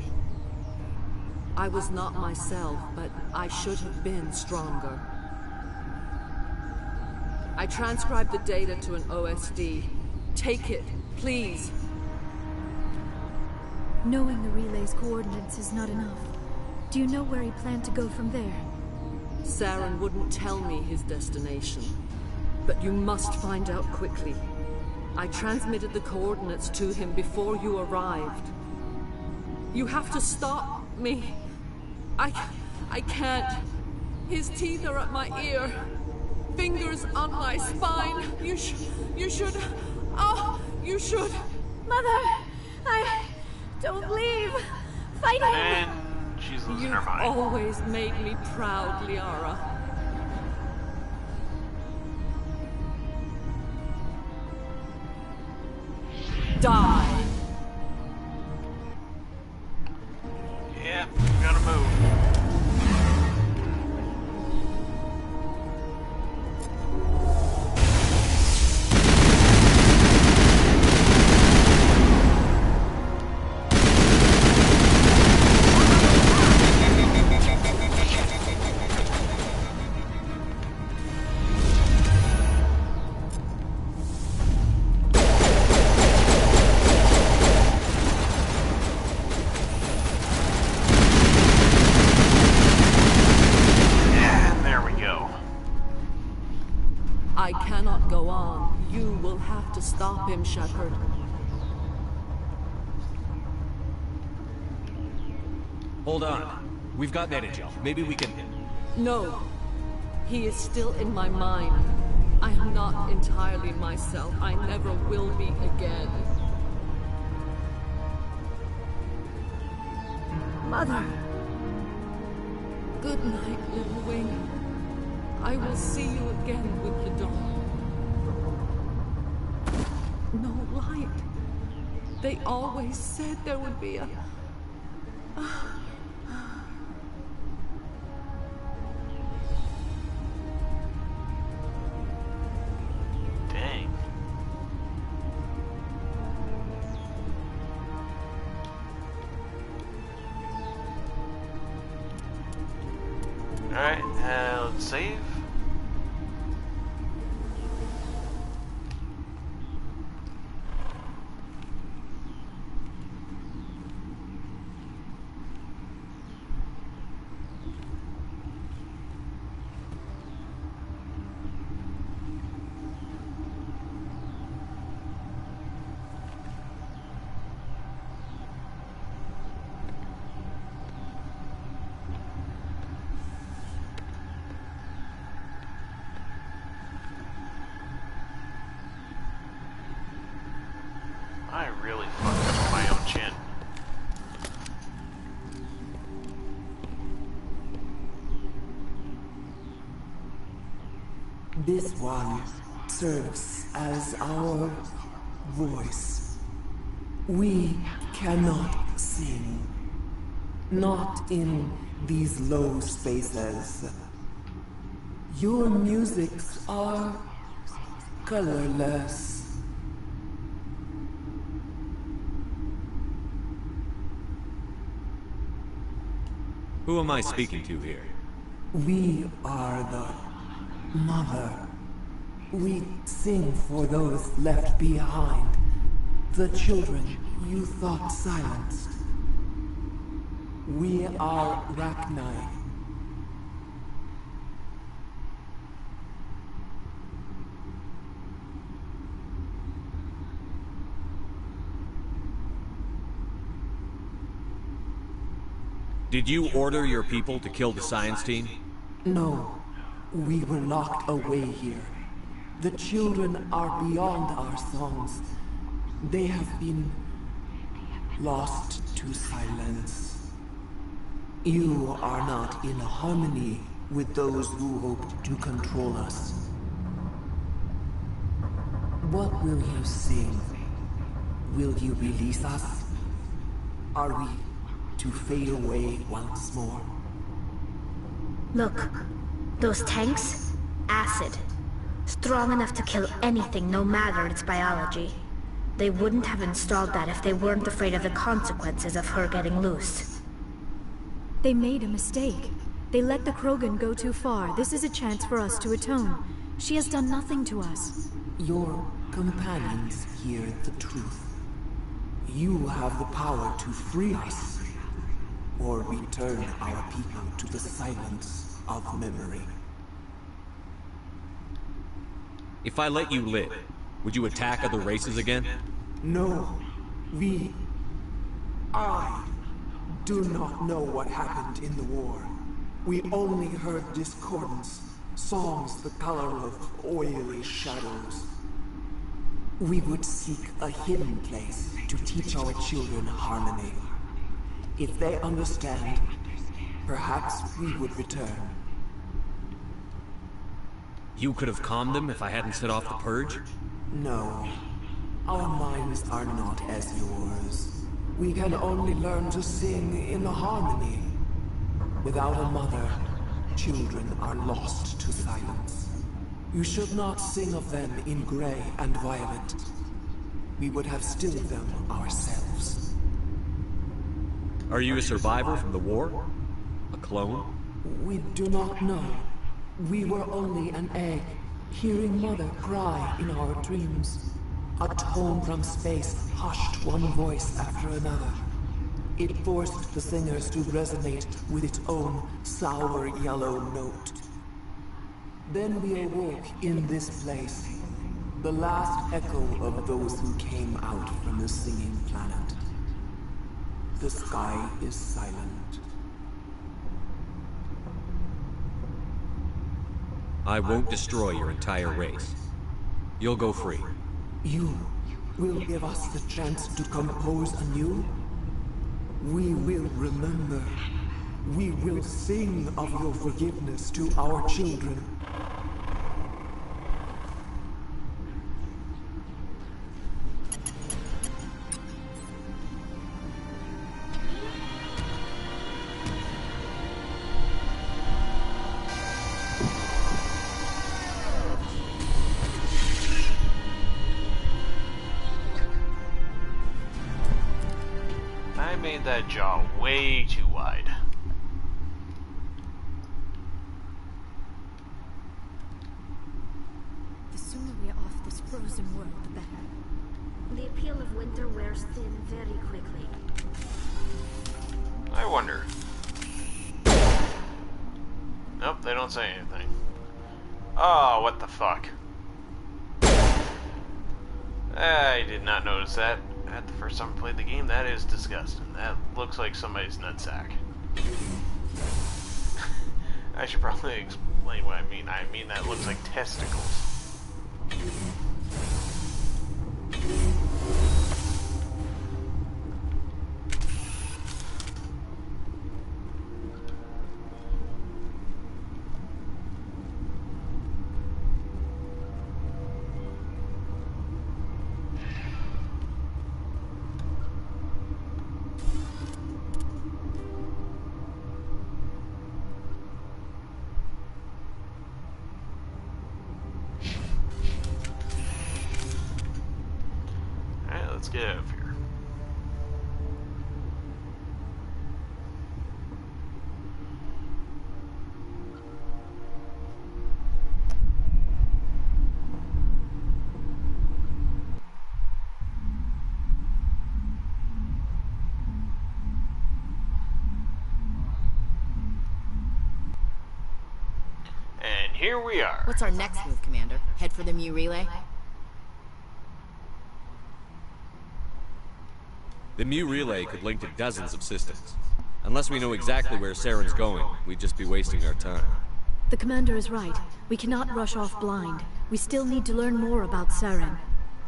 I was not myself, but I should have been stronger. I transcribed the data to an OSD. Take it, please. Knowing the relay's coordinates is not enough. Do you know where he planned to go from there? Saren wouldn't tell me his destination. But you must find out quickly. I transmitted the coordinates to him before you arrived. You have to stop me. I can't. His teeth are at my ear. Fingers on my spine. You should. Oh, you should. Mother, don't leave. Fight him. And she's losing her mind. You've always made me proud, Liara. Die. Yep, gotta move. I cannot go on. You will have to stop him, Shepard. Hold on. We've got Netagel. Maybe we can... No. He is still in my mind. I am not entirely myself. I never will be again. Mother. Good night, little wing. I will see you again with the dawn. No light. They always said there would be a... Dang. Alright, let's save. I really fucked up on my own chin. This one serves as our voice. We cannot sing. Not in these low spaces. Your musics are colorless. Who am I speaking to here? We are the mother. We sing for those left behind. The children you thought silenced. We are Rachni. Did you order your people to kill the science team? No. We were locked away here. The children are beyond our songs. They have been lost to silence. You are not in harmony with those who hope to control us. What will you sing? Will you release us? Are we to fade away once more? Look, those tanks? Acid. Strong enough to kill anything, no matter its biology. They wouldn't have installed that if they weren't afraid of the consequences of her getting loose. They made a mistake. They let the Krogan go too far. This is a chance for us to atone. She has done nothing to us. Your companions hear the truth. You have the power to free us, or return our people to the silence of memory. If I let you live, would you attack other races again? No. I do not know what happened in the war. We only heard discordance, songs the color of oily shadows. We would seek a hidden place to teach our children harmony. If they understand, perhaps we would return. You could have calmed them if I hadn't set off the purge? No. Our minds are not as yours. We can only learn to sing in harmony. Without a mother, children are lost to silence. You should not sing of them in gray and violet. We would have stilled them ourselves. Are you a survivor from the war? A clone? We do not know. We were only an egg, hearing Mother cry in our dreams. A tone from space hushed one voice after another. It forced the singers to resonate with its own sour yellow note. Then we awoke in this place. The last echo of those who came out from the singing planet. The sky is silent. I won't destroy your entire race. You'll go free. You will give us the chance to compose anew? We will remember. We will sing of your forgiveness to our children. I made that jaw way too wide. The sooner we are off this frozen world, the better. The appeal of winter wears thin very quickly. I wonder. Nope, they don't say anything. Oh, what the fuck. I did not notice that at the first time I played the game. That is disgusting. That looks like somebody's nutsack. I should probably explain what I mean. I mean that looks like testicles. Let's get out of here. And here we are. What's our next move, Commander? Head for the Mu Relay? The Mu Relay could link to dozens of systems. Unless we know exactly where Saren's going, we'd just be wasting our time. The commander is right. We cannot rush off blind. We still need to learn more about Saren.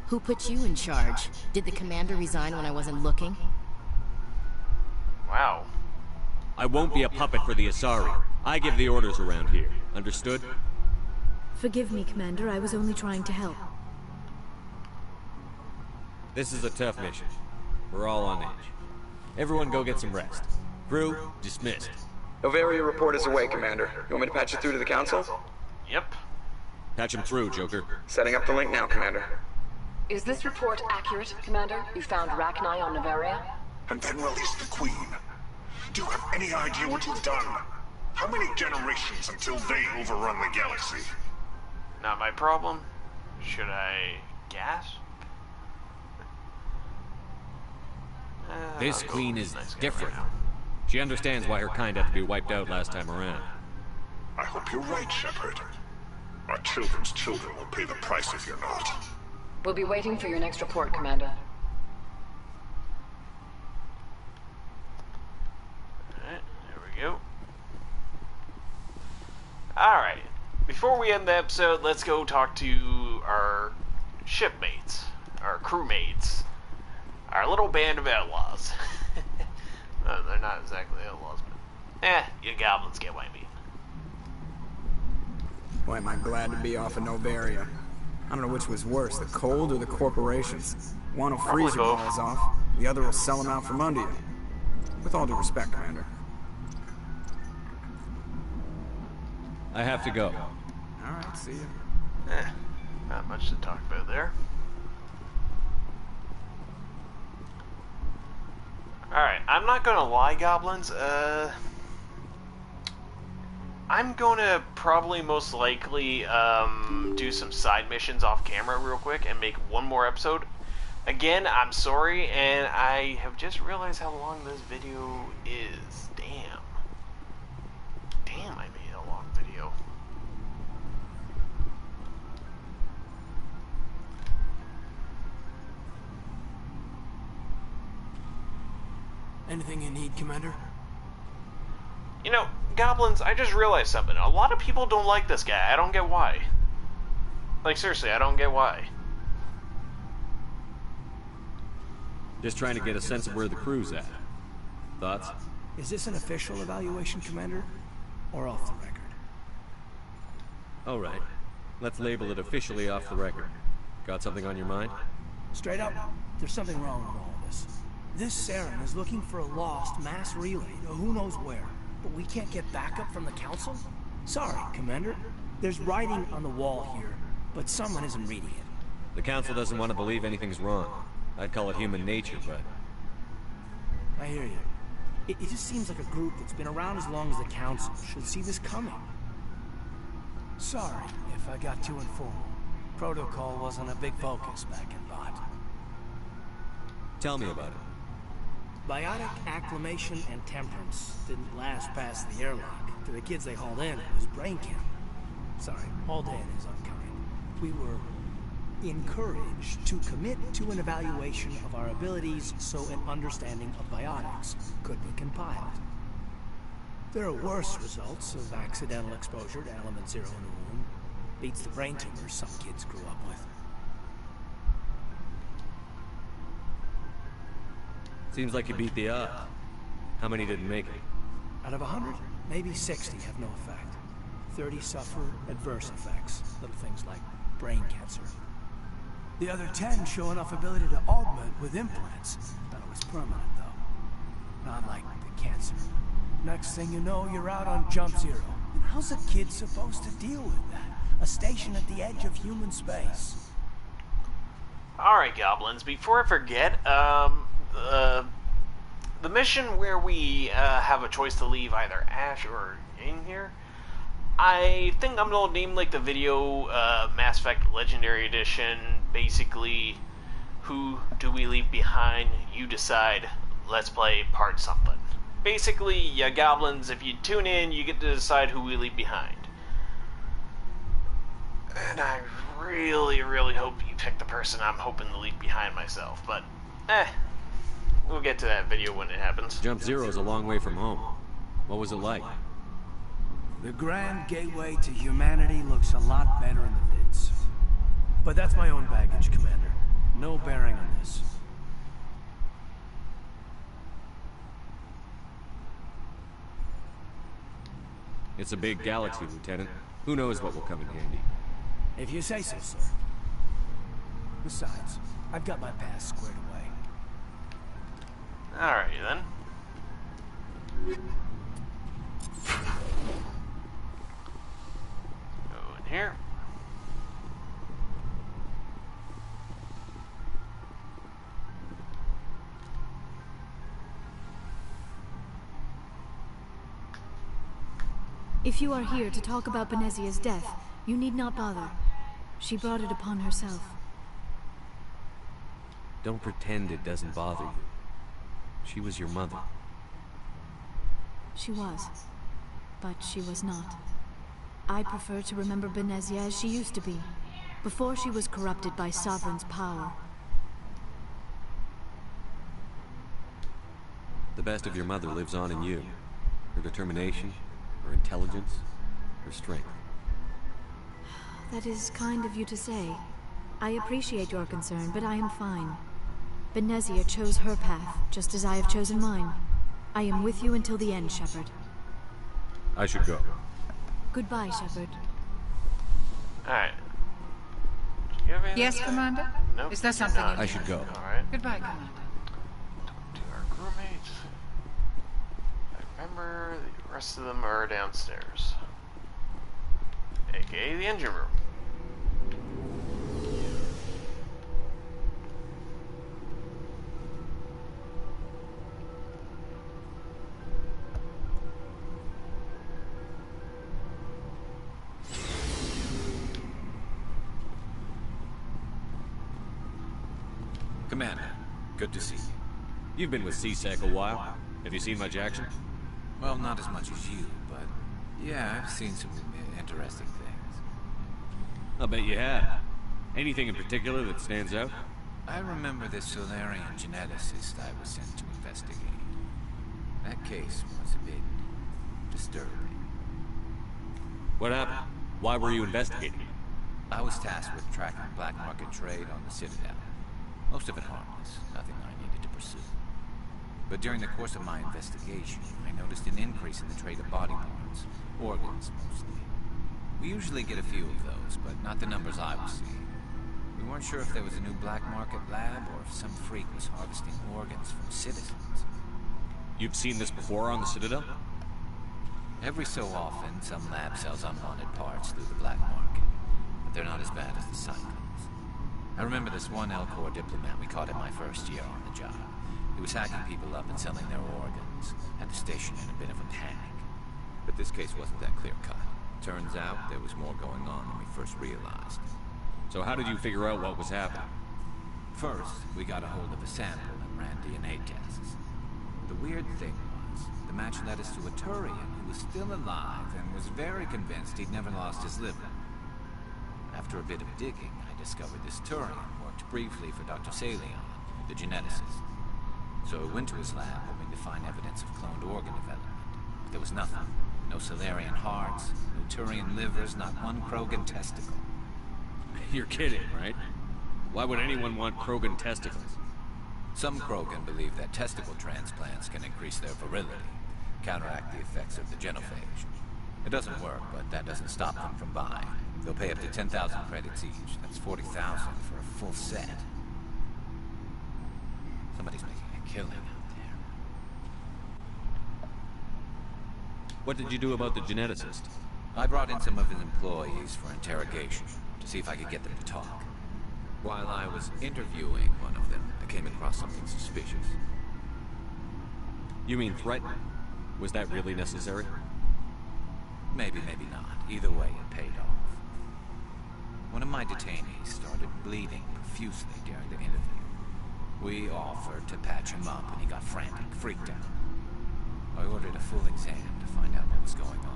Who put you in charge? Did the commander resign when I wasn't looking? Wow. I won't be a puppet for the Asari. I give the orders around here. Understood? Forgive me, Commander. I was only trying to help. This is a tough mission. We're all on edge. Everyone go get some rest. Crew, dismissed. Noveria report is away, Commander. You want me to patch it through to the Council? Yep. Patch him through, Joker. Setting up the link now, Commander. Is this report accurate, Commander? You found Rachni on Noveria? And then released the Queen. Do you have any idea what you've done? How many generations until they overrun the galaxy? Not my problem. Should I gasp? This Queen is different. She understands why her kind had to be wiped out last time around. I hope you're right, Shepard. Our children's children will pay the price if you're not. We'll be waiting for your next report, Commander. Alright, there we go. Alright, before we end the episode, let's go talk to our shipmates, our crewmates. Our little band of outlaws. They're not exactly outlaws, but... you goblins get what I mean. Boy, am I glad to be off of Noveria. I don't know which was worse, the cold or the corporations. One will freeze your balls off, the other will sell them out from under you. With all due respect, Commander. I have to go. Alright, see you. Not much to talk about there. Alright, I'm not gonna lie, goblins, I'm gonna probably most likely, do some side missions off camera real quick and make one more episode. Again, I'm sorry, and I have just realized how long this video is. Damn, I made a long video. Anything you need, Commander? You know, Goblins, I just realized something. A lot of people don't like this guy. I don't get why. Like, seriously, I don't get why. Just trying to get a sense of where the crew's at. Thoughts? Is this an official evaluation, Commander? Or off the record? All right. Let's label it officially off the record. Got something on your mind? Straight up, there's something wrong with all of this. This Saren is looking for a lost mass relay to who knows where, but we can't get backup from the Council? Sorry, Commander. There's writing on the wall here, but someone isn't reading it. The Council doesn't want to believe anything's wrong. I'd call it human nature, but... I hear you. It just seems like a group that's been around as long as the Council should see this coming. Sorry if I got too informal. Protocol wasn't a big focus back in Bot. Tell me about it. Biotic acclimation and temperance didn't last past the airlock. To the kids they hauled in, it was brain camp. Sorry, hauled in is unkind. We were encouraged to commit to an evaluation of our abilities so an understanding of biotics could be compiled. There are worse results of accidental exposure to element 0 in the womb. Beats the brain tumors some kids grew up with. Seems like you beat the odds. How many didn't make it? Out of 100, maybe 60 have no effect. 30 suffer adverse effects, little things like brain cancer. The other 10 show enough ability to augment with implants. Thought it was permanent, though. Not like the cancer. Next thing you know, you're out on jump zero. And how's a kid supposed to deal with that? A station at the edge of human space. Alright, Goblins, before I forget, the mission where we have a choice to leave either Ash or in here, I think I'm gonna name like the video Mass Effect Legendary Edition. Basically, who do we leave behind? You decide. Let's play part something. Basically, yeah, Goblins, if you tune in, you get to decide who we leave behind. And I really, really hope you pick the person I'm hoping to leave behind myself, but, we'll get to that video when it happens. Jump Zero is a long way from home. What was it like? The grand gateway to humanity looks a lot better in the vids. But that's my own baggage, Commander. No bearing on this. It's a big galaxy, Lieutenant. Who knows what will come in handy? If you say so, sir. Besides, I've got my past squared away. Alrighty then. Go in here. If you are here to talk about Benezia's death, you need not bother. She brought it upon herself. Don't pretend it doesn't bother you. She was your mother. She was. But she was not. I prefer to remember Benezia as she used to be, before she was corrupted by Sovereign's power. The best of your mother lives on in you. Her determination, her intelligence, her strength. That is kind of you to say. I appreciate your concern, but I am fine. Benezia chose her path, just as I have chosen mine. I am with you until the end, Shepard. I should go. Goodbye, Shepard. Alright. Yes, Commander? Nope, Is there something you I should go. Alright. Goodbye, Commander. To our crewmates. I remember the rest of them are downstairs. AKA the engine room. Commander, good to see you. You've been with C-Sec a while. Have you seen much action? Well, not as much as you, but yeah, I've seen some interesting things. I'll bet you have. Anything in particular that stands out? I remember this Solarian geneticist I was sent to investigate. That case was a bit disturbing. What happened? Why were you investigating? I was tasked with tracking black market trade on the Citadel. Most of it harmless, nothing I needed to pursue. But during the course of my investigation, I noticed an increase in the trade of body parts, organs mostly. We usually get a few of those, but not the numbers I was seeing. We weren't sure if there was a new black market lab or if some freak was harvesting organs from citizens. You've seen this before on the Citadel? Every so often, some lab sells unwanted parts through the black market, but they're not as bad as the Cyclones. I remember this one Elcor diplomat we caught in my first year on the job. He was hacking people up and selling their organs, had the station in a bit of a panic. But this case wasn't that clear-cut. Turns out there was more going on than we first realized. So how did you figure out what was happening? First, we got a hold of a sample and ran DNA tests. The weird thing was, the match led us to a Turian who was still alive and was very convinced he'd never lost his liver. After a bit of digging, I discovered this Turian worked briefly for Dr. Salion, the geneticist. So I went to his lab hoping to find evidence of cloned organ development. But there was nothing. No Salarian hearts, no Turian livers, not one Krogan testicle. You're kidding, right? Why would anyone want Krogan testicles? Some Krogan believe that testicle transplants can increase their virility, counteract the effects of the genophage. It doesn't work, but that doesn't stop them from buying. They'll pay up to 10,000 credits each. That's 40,000 for a full set. Somebody's making a killing out there. What did you do about the geneticist? I brought in some of his employees for interrogation, to see if I could get them to talk. While I was interviewing one of them, I came across something suspicious. You mean threatening? Was that really necessary? Maybe, maybe not. Either way, it paid off. One of my detainees started bleeding profusely during the interview. We offered to patch him up, and he got frantic, freaked out. I ordered a full exam to find out what was going on.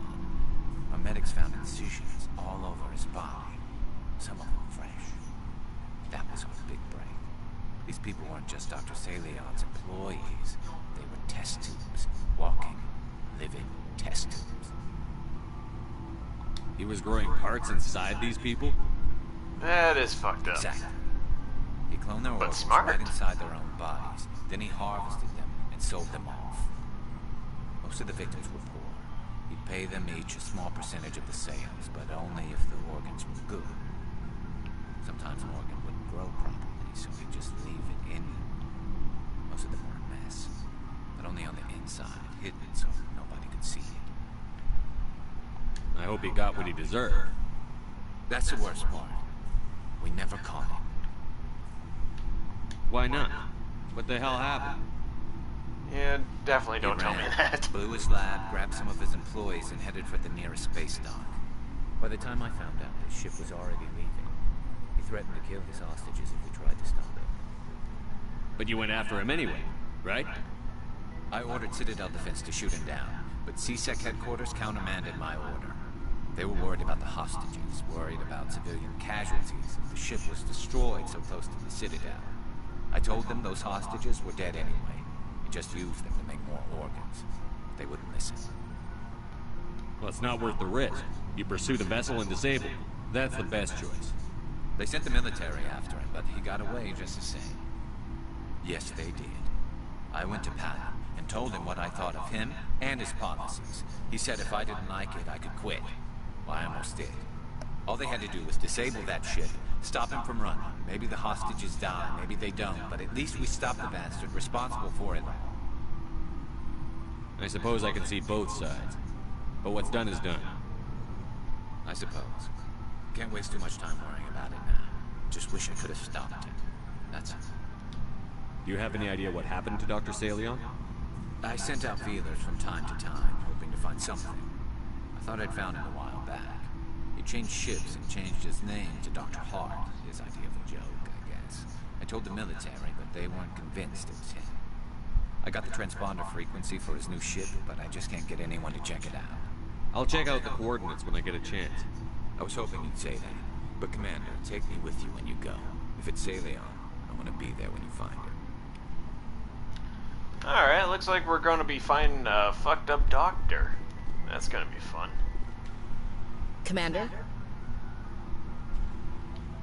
Our medics found incisions all over his body, some of them fresh. That was our big break. These people weren't just Dr. Salion's employees. They were test tubes. Walking, living test tubes. He was growing parts inside these people? That is fucked up. Exactly. He cloned their organs right inside their own bodies. Then he harvested them and sold them off. Most of the victims were poor. He'd pay them each a small percentage of the sales, but only if the organs were good. Sometimes an organ wouldn't grow properly, so he'd just leave it in. Most of them were a mess, but only on the inside, hidden so nobody could see it. I hope he got what he deserved. That's the worst part. We never caught him. Why not? What the hell happened? Yeah, definitely don't tell me that. Blew his lab, grabbed some of his employees, and headed for the nearest space dock. By the time I found out, his ship was already leaving. He threatened to kill his hostages if we tried to stop him. But you went after him anyway, right? I ordered Citadel Defense to shoot him down, but CSEC headquarters countermanded my order. They were worried about the hostages, worried about civilian casualties if the ship was destroyed so close to the Citadel. I told them those hostages were dead anyway. We just used them to make more organs. They wouldn't listen. Well, it's not worth the risk. You pursue the vessel and disable him. That's the best choice. They sent the military after him, but he got away just the same. Yes, they did. I went to Pat and told him what I thought of him and his policies. He said if I didn't like it, I could quit. Well, I almost did. All they had to do was disable that ship, stop him from running. Maybe the hostages die, maybe they don't, but at least we stopped the bastard responsible for it all. I suppose I can see both sides. But what's done is done. I suppose. Can't waste too much time worrying about it now. Just wish I could have stopped it. That's it. Do you have any idea what happened to Dr. Salion? I sent out feelers from time to time, hoping to find something. I thought I'd found him a while back. He changed ships and changed his name to Dr. Hart, his idea of a joke, I guess. I told the military, but they weren't convinced it was him. I got the transponder frequency for his new ship, but I just can't get anyone to check it out. I'll check out the coordinates when I get a chance. I was hoping you'd say that. But Commander, take me with you when you go. If it's Salion, I want to be there when you find him. Alright, looks like we're gonna be finding a fucked up doctor. That's gonna be fun. Commander?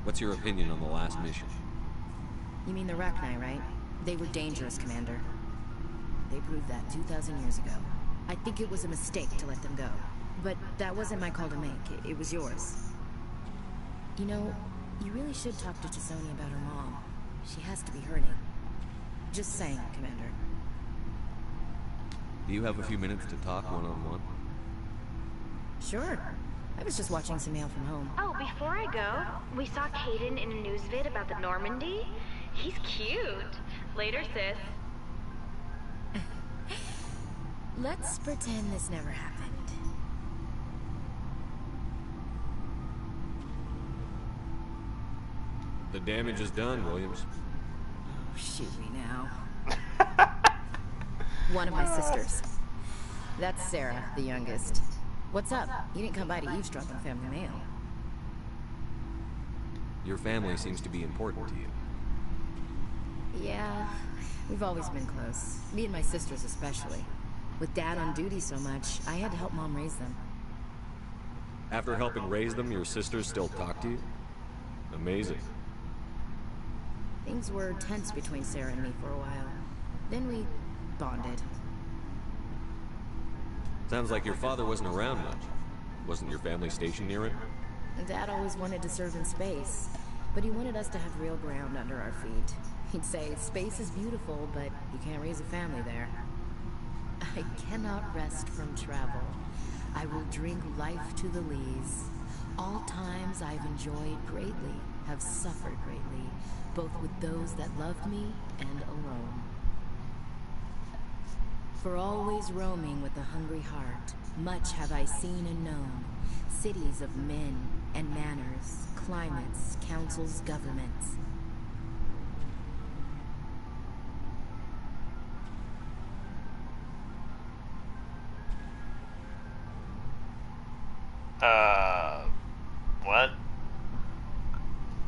What's your opinion on the last mission? You mean the Rachni, right? They were dangerous, Commander. They proved that 2,000 years ago. I think it was a mistake to let them go. But that wasn't my call to make. It was yours. You know, you really should talk to Chisoni about her mom. She has to be hurting. Just saying, Commander. Do you have a few minutes to talk one-on-one? Sure. I was just watching some mail from home. Oh, before I go, we saw Caden in a news vid about the Normandy. He's cute. Later, sis. Let's pretend this never happened. The damage is done, Williams. Oh, shoot me now. One of my sisters. That's Sarah, the youngest. What's up? You didn't come by to eavesdrop on family mail. Your family seems to be important to you. Yeah, we've always been close. Me and my sisters especially. With Dad on duty so much, I had to help Mom raise them. After helping raise them, your sisters still talk to you? Amazing. Things were tense between Sarah and me for a while. Then we bonded. Sounds like your father wasn't around much. Wasn't your family stationed near it? Dad always wanted to serve in space, but he wanted us to have real ground under our feet. He'd say, space is beautiful, but you can't raise a family there. I cannot rest from travel. I will drink life to the lees. All times I've enjoyed greatly, have suffered greatly, both with those that loved me and alone. For always roaming with a hungry heart, much have I seen and known. Cities of men and manners, climates, councils, governments. What?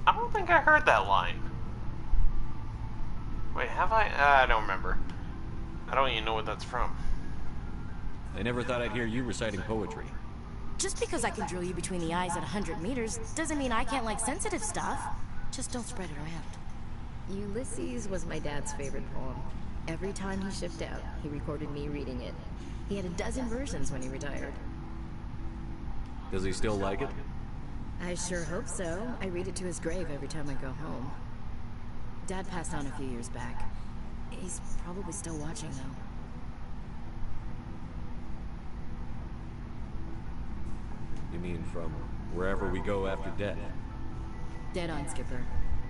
I don't think I heard that line. Wait, have I? I don't remember. I don't even know what that's from. I never thought I'd hear you reciting poetry. Just because I can drill you between the eyes at 100 meters doesn't mean I can't like sensitive stuff. Just don't spread it around. Ulysses was my dad's favorite poem. Every time he shipped out, he recorded me reading it. He had a dozen versions when he retired. Does he still like it? I sure hope so. I read it to his grave every time I go home. Dad passed on a few years back. He's probably still watching, though. You mean from wherever we go after death? Dead on, Skipper.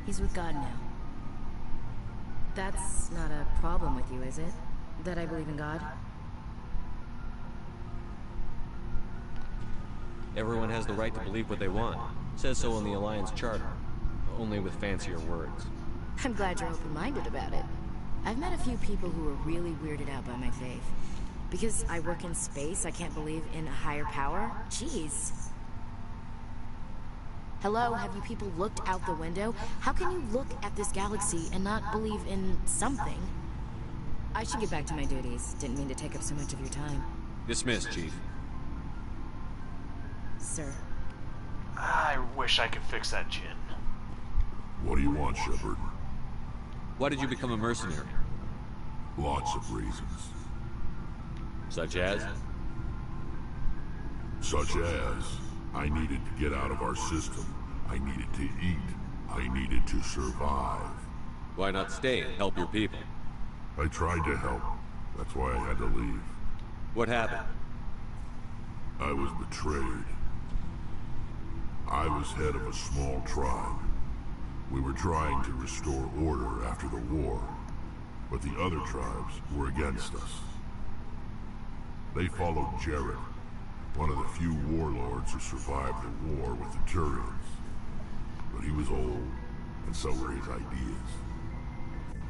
He's with God now. That's not a problem with you, is it? That I believe in God? Everyone has the right to believe what they want. It says so in the Alliance Charter. Only with fancier words. I'm glad you're open-minded about it. I've met a few people who are really weirded out by my faith. Because I work in space, I can't believe in a higher power? Jeez. Hello, have you people looked out the window? How can you look at this galaxy and not believe in something? I should get back to my duties. Didn't mean to take up so much of your time. Dismissed, Chief. Sir. I wish I could fix that chin. What do you want, Shepard? Why did you become a mercenary? Lots of reasons. Such as? Such as, I needed to get out of our system. I needed to eat. I needed to survive. Why not stay and help your people? I tried to help. That's why I had to leave. What happened? I was betrayed. I was head of a small tribe. We were trying to restore order after the war, but the other tribes were against us. They followed Jared, one of the few warlords who survived the war with the Turians. But he was old, and so were his ideas.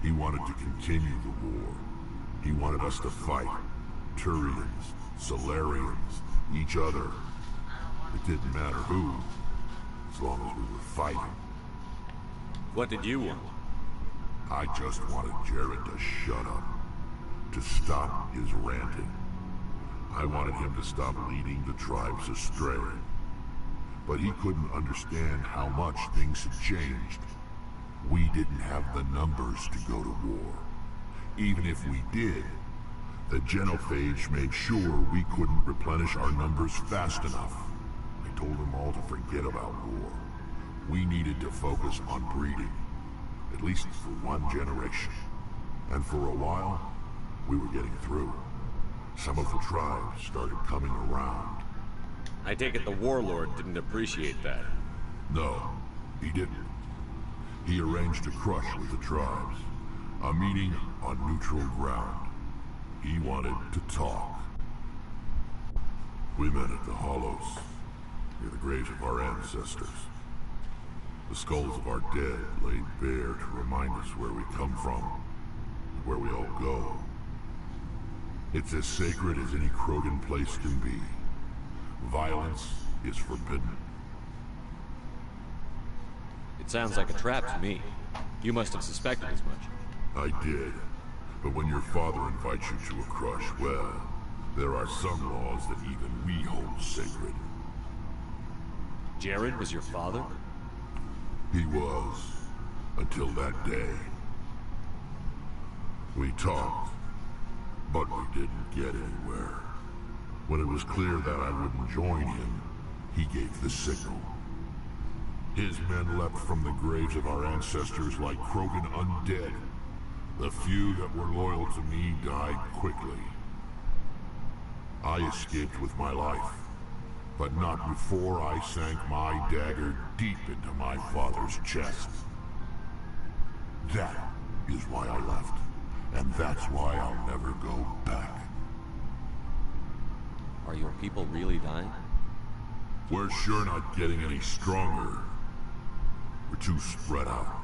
He wanted to continue the war. He wanted us to fight. Turians, Solarians, each other. It didn't matter who, as long as we were fighting. What did you want? I just wanted Jared to shut up. to stop his ranting. I wanted him to stop leading the tribes astray. But he couldn't understand how much things had changed. We didn't have the numbers to go to war. Even if we did, the genophage made sure we couldn't replenish our numbers fast enough. I told them all to forget about war. We needed to focus on breeding, at least for one generation. And for a while, we were getting through. Some of the tribes started coming around. I take it the warlord didn't appreciate that. No, he didn't. He arranged a crush with the tribes. A meeting on neutral ground. He wanted to talk. We met at the Hollows, near the graves of our ancestors. The skulls of our dead laid bare to remind us where we come from, and where we all go. It's as sacred as any Krogan place can be. Violence is forbidden. It sounds like a trap to me. You must have suspected as much. I did. But when your father invites you to a crush, well, there are some laws that even we hold sacred. Jared was your father? He was, until that day. We talked, but we didn't get anywhere. When it was clear that I wouldn't join him, he gave the signal. His men leapt from the graves of our ancestors like Krogan undead. The few that were loyal to me died quickly. I escaped with my life, but not before I sank my dagger deep into my father's chest. That is why I left, and that's why I'll never go back. Are your people really dying? We're sure not getting any stronger. We're too spread out.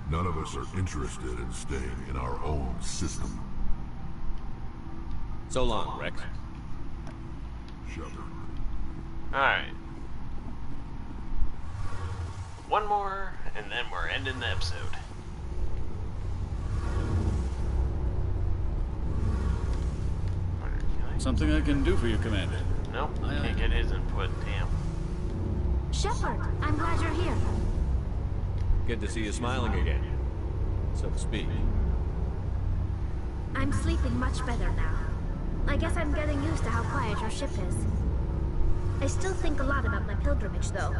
None of us are interested in staying in our own system. So long, Rex. Shepard. Alright. One more, and then we're ending the episode. Something I can do for you, Commander. Nope, can't get his input, damn. Shepard, I'm glad you're here. Good to see you smiling again, so to speak. I'm sleeping much better now. I guess I'm getting used to how quiet your ship is. I still think a lot about my pilgrimage, though.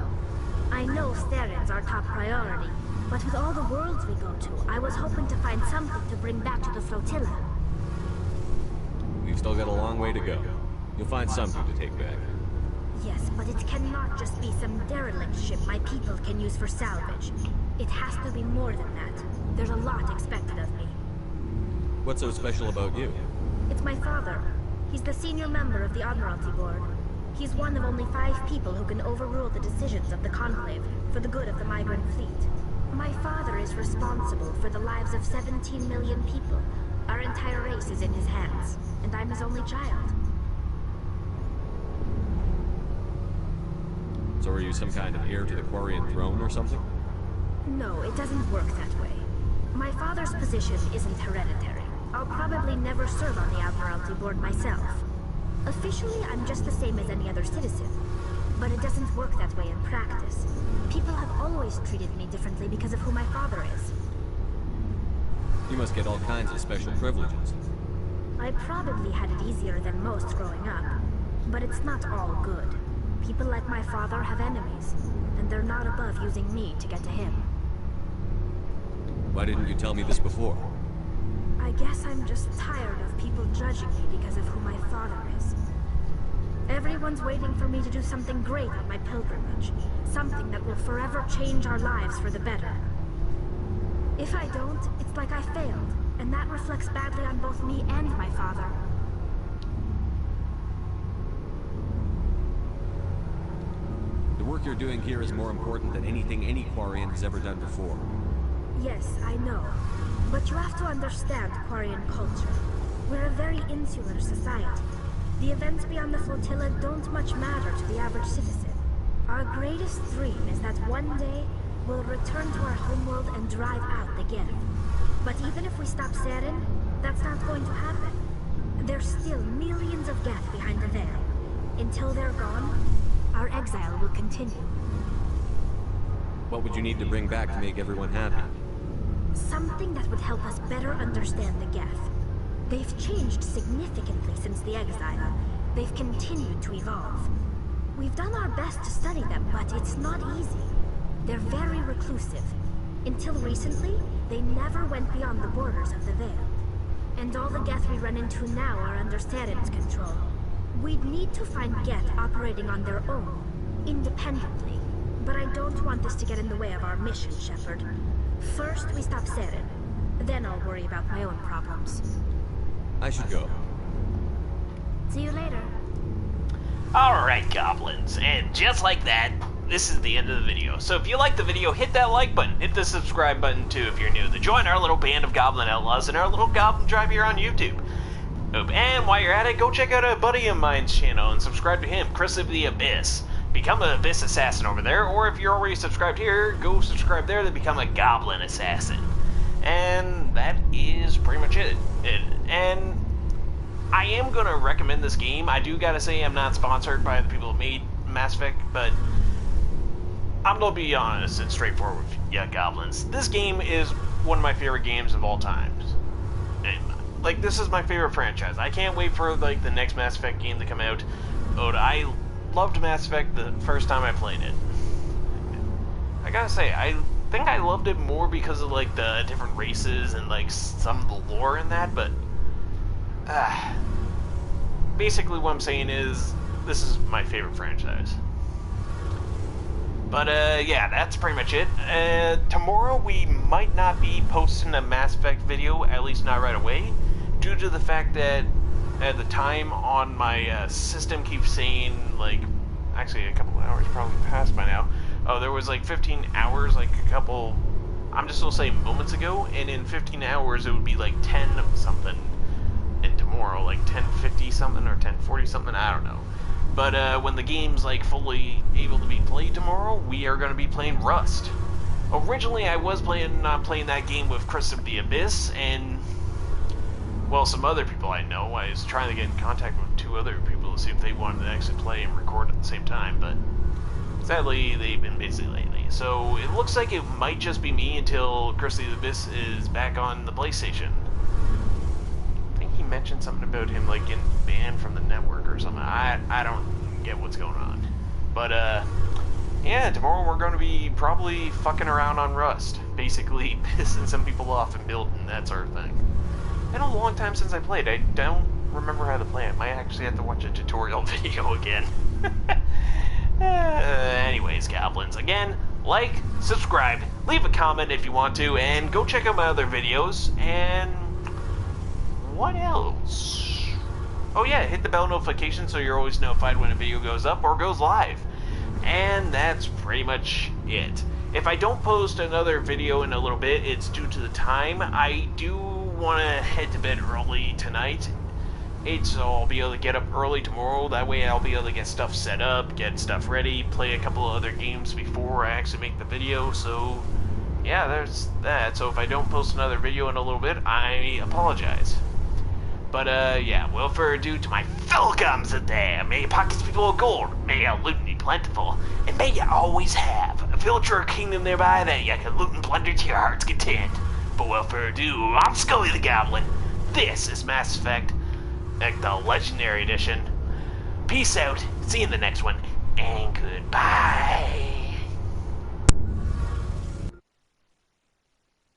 I know Steren's our top priority, but with all the worlds we go to, I was hoping to find something to bring back to the flotilla. We've still got a long way to go. You'll find something to take back. Yes, but it cannot just be some derelict ship my people can use for salvage. It has to be more than that. There's a lot expected of me. What's so special about you? It's my father. He's the senior member of the Admiralty Board. He's one of only 5 people who can overrule the decisions of the Conclave for the good of the migrant fleet. My father is responsible for the lives of 17 million people. Our entire race is in his hands, and I'm his only child. So are you some kind of heir to the Quarian throne or something? No, it doesn't work that way. My father's position isn't hereditary. I'll probably never serve on the Admiralty Board myself. Officially, I'm just the same as any other citizen. But it doesn't work that way in practice. People have always treated me differently because of who my father is. You must get all kinds of special privileges. I probably had it easier than most growing up. But it's not all good. People like my father have enemies, and they're not above using me to get to him. Why didn't you tell me this before? I guess I'm just tired of people judging me because of who my father is. Everyone's waiting for me to do something great on my pilgrimage. Something that will forever change our lives for the better. If I don't, it's like I failed, and that reflects badly on both me and my father. The work you're doing here is more important than anything any Quarian has ever done before. Yes, I know. But you have to understand Quarian culture. We're a very insular society. The events beyond the flotilla don't much matter to the average citizen. Our greatest dream is that one day we'll return to our homeworld and drive out the Geth. But even if we stop Seren, that's not going to happen. There's still millions of Geth behind the veil. Until they're gone, our exile will continue. What would you need to bring back to make everyone happy? Something that would help us better understand the Geth. They've changed significantly since the exile. They've continued to evolve. We've done our best to study them, but it's not easy. They're very reclusive. Until recently, they never went beyond the borders of the Veil. And all the Geth we run into now are under Saren's control. We'd need to find Geth operating on their own, independently. But I don't want this to get in the way of our mission, Shepard. First, we stop Saren. Then I'll worry about my own problems. I should go. See you later. Alright, goblins, and just like that, this is the end of the video. So if you like the video, hit that like button, hit the subscribe button too if you're new, to join our little band of Goblin Outlaws and our little Goblin Tribe here on YouTube. And while you're at it, go check out a buddy of mine's channel and subscribe to him, Chris of the Abyss. Become an Abyss Assassin over there, or if you're already subscribed here, go subscribe there to become a Goblin Assassin. And that is pretty much it. And I am going to recommend this game. I do gotta say I'm not sponsored by the people who made Mass Effect, but I'm going to be honest and straightforward with you goblins. This game is one of my favorite games of all time. Like, this is my favorite franchise. I can't wait for, like, the next Mass Effect game to come out. But I loved Mass Effect the first time I played it. I gotta say, I think I loved it more because of, like, the different races and, like, some of the lore in that, but basically what I'm saying is, this is my favorite franchise. But, yeah, that's pretty much it. Tomorrow we might not be posting a Mass Effect video, at least not right away, due to the fact that at the time on my system keeps saying, like, actually a couple hours probably passed by now. Oh, there was like 15 hours, like a couple, I'm just gonna say moments ago, and in 15 hours it would be like 10 something, and tomorrow like 10:50 something or 10:40 something, I don't know. But when the game's like fully able to be played tomorrow, we are going to be playing Rust. Originally I was planning on playing that game with Chris of the Abyss and, well, some other people I know. I was trying to get in contact with 2 other people to see if they wanted to actually play and record at the same time, but sadly they've been busy lately. So it looks like it might just be me until Chris of the Abyss is back on the PlayStation. I think he mentioned something about him like getting banned from the network or something. I don't get what's going on. But yeah, tomorrow we're going to be probably fucking around on Rust. Basically pissing some people off and building, that sort of thing. It's been a long time since I played. I don't remember how to play it. Might actually have to watch a tutorial video again. Anyways, goblins, again, like, subscribe, leave a comment if you want to, and go check out my other videos, and what else? Oh yeah, hit the bell notification so you're always notified when a video goes up or goes live. And that's pretty much it. If I don't post another video in a little bit, it's due to the time. I do want to head to bed early tonight, so I'll be able to get up early tomorrow. That way I'll be able to get stuff set up, get stuff ready, play a couple of other games before I actually make the video. So yeah, there's that. So if I don't post another video in a little bit, I apologize. But yeah, without further ado, to my fellow goblins out there, may your pockets be full of gold, may your loot be plentiful, and may you always have a village or a kingdom nearby that you can loot and plunder to your heart's content. But without further ado, I'm Scully the Goblin. This is Mass Effect, the Legendary Edition. Peace out, see you in the next one, and goodbye.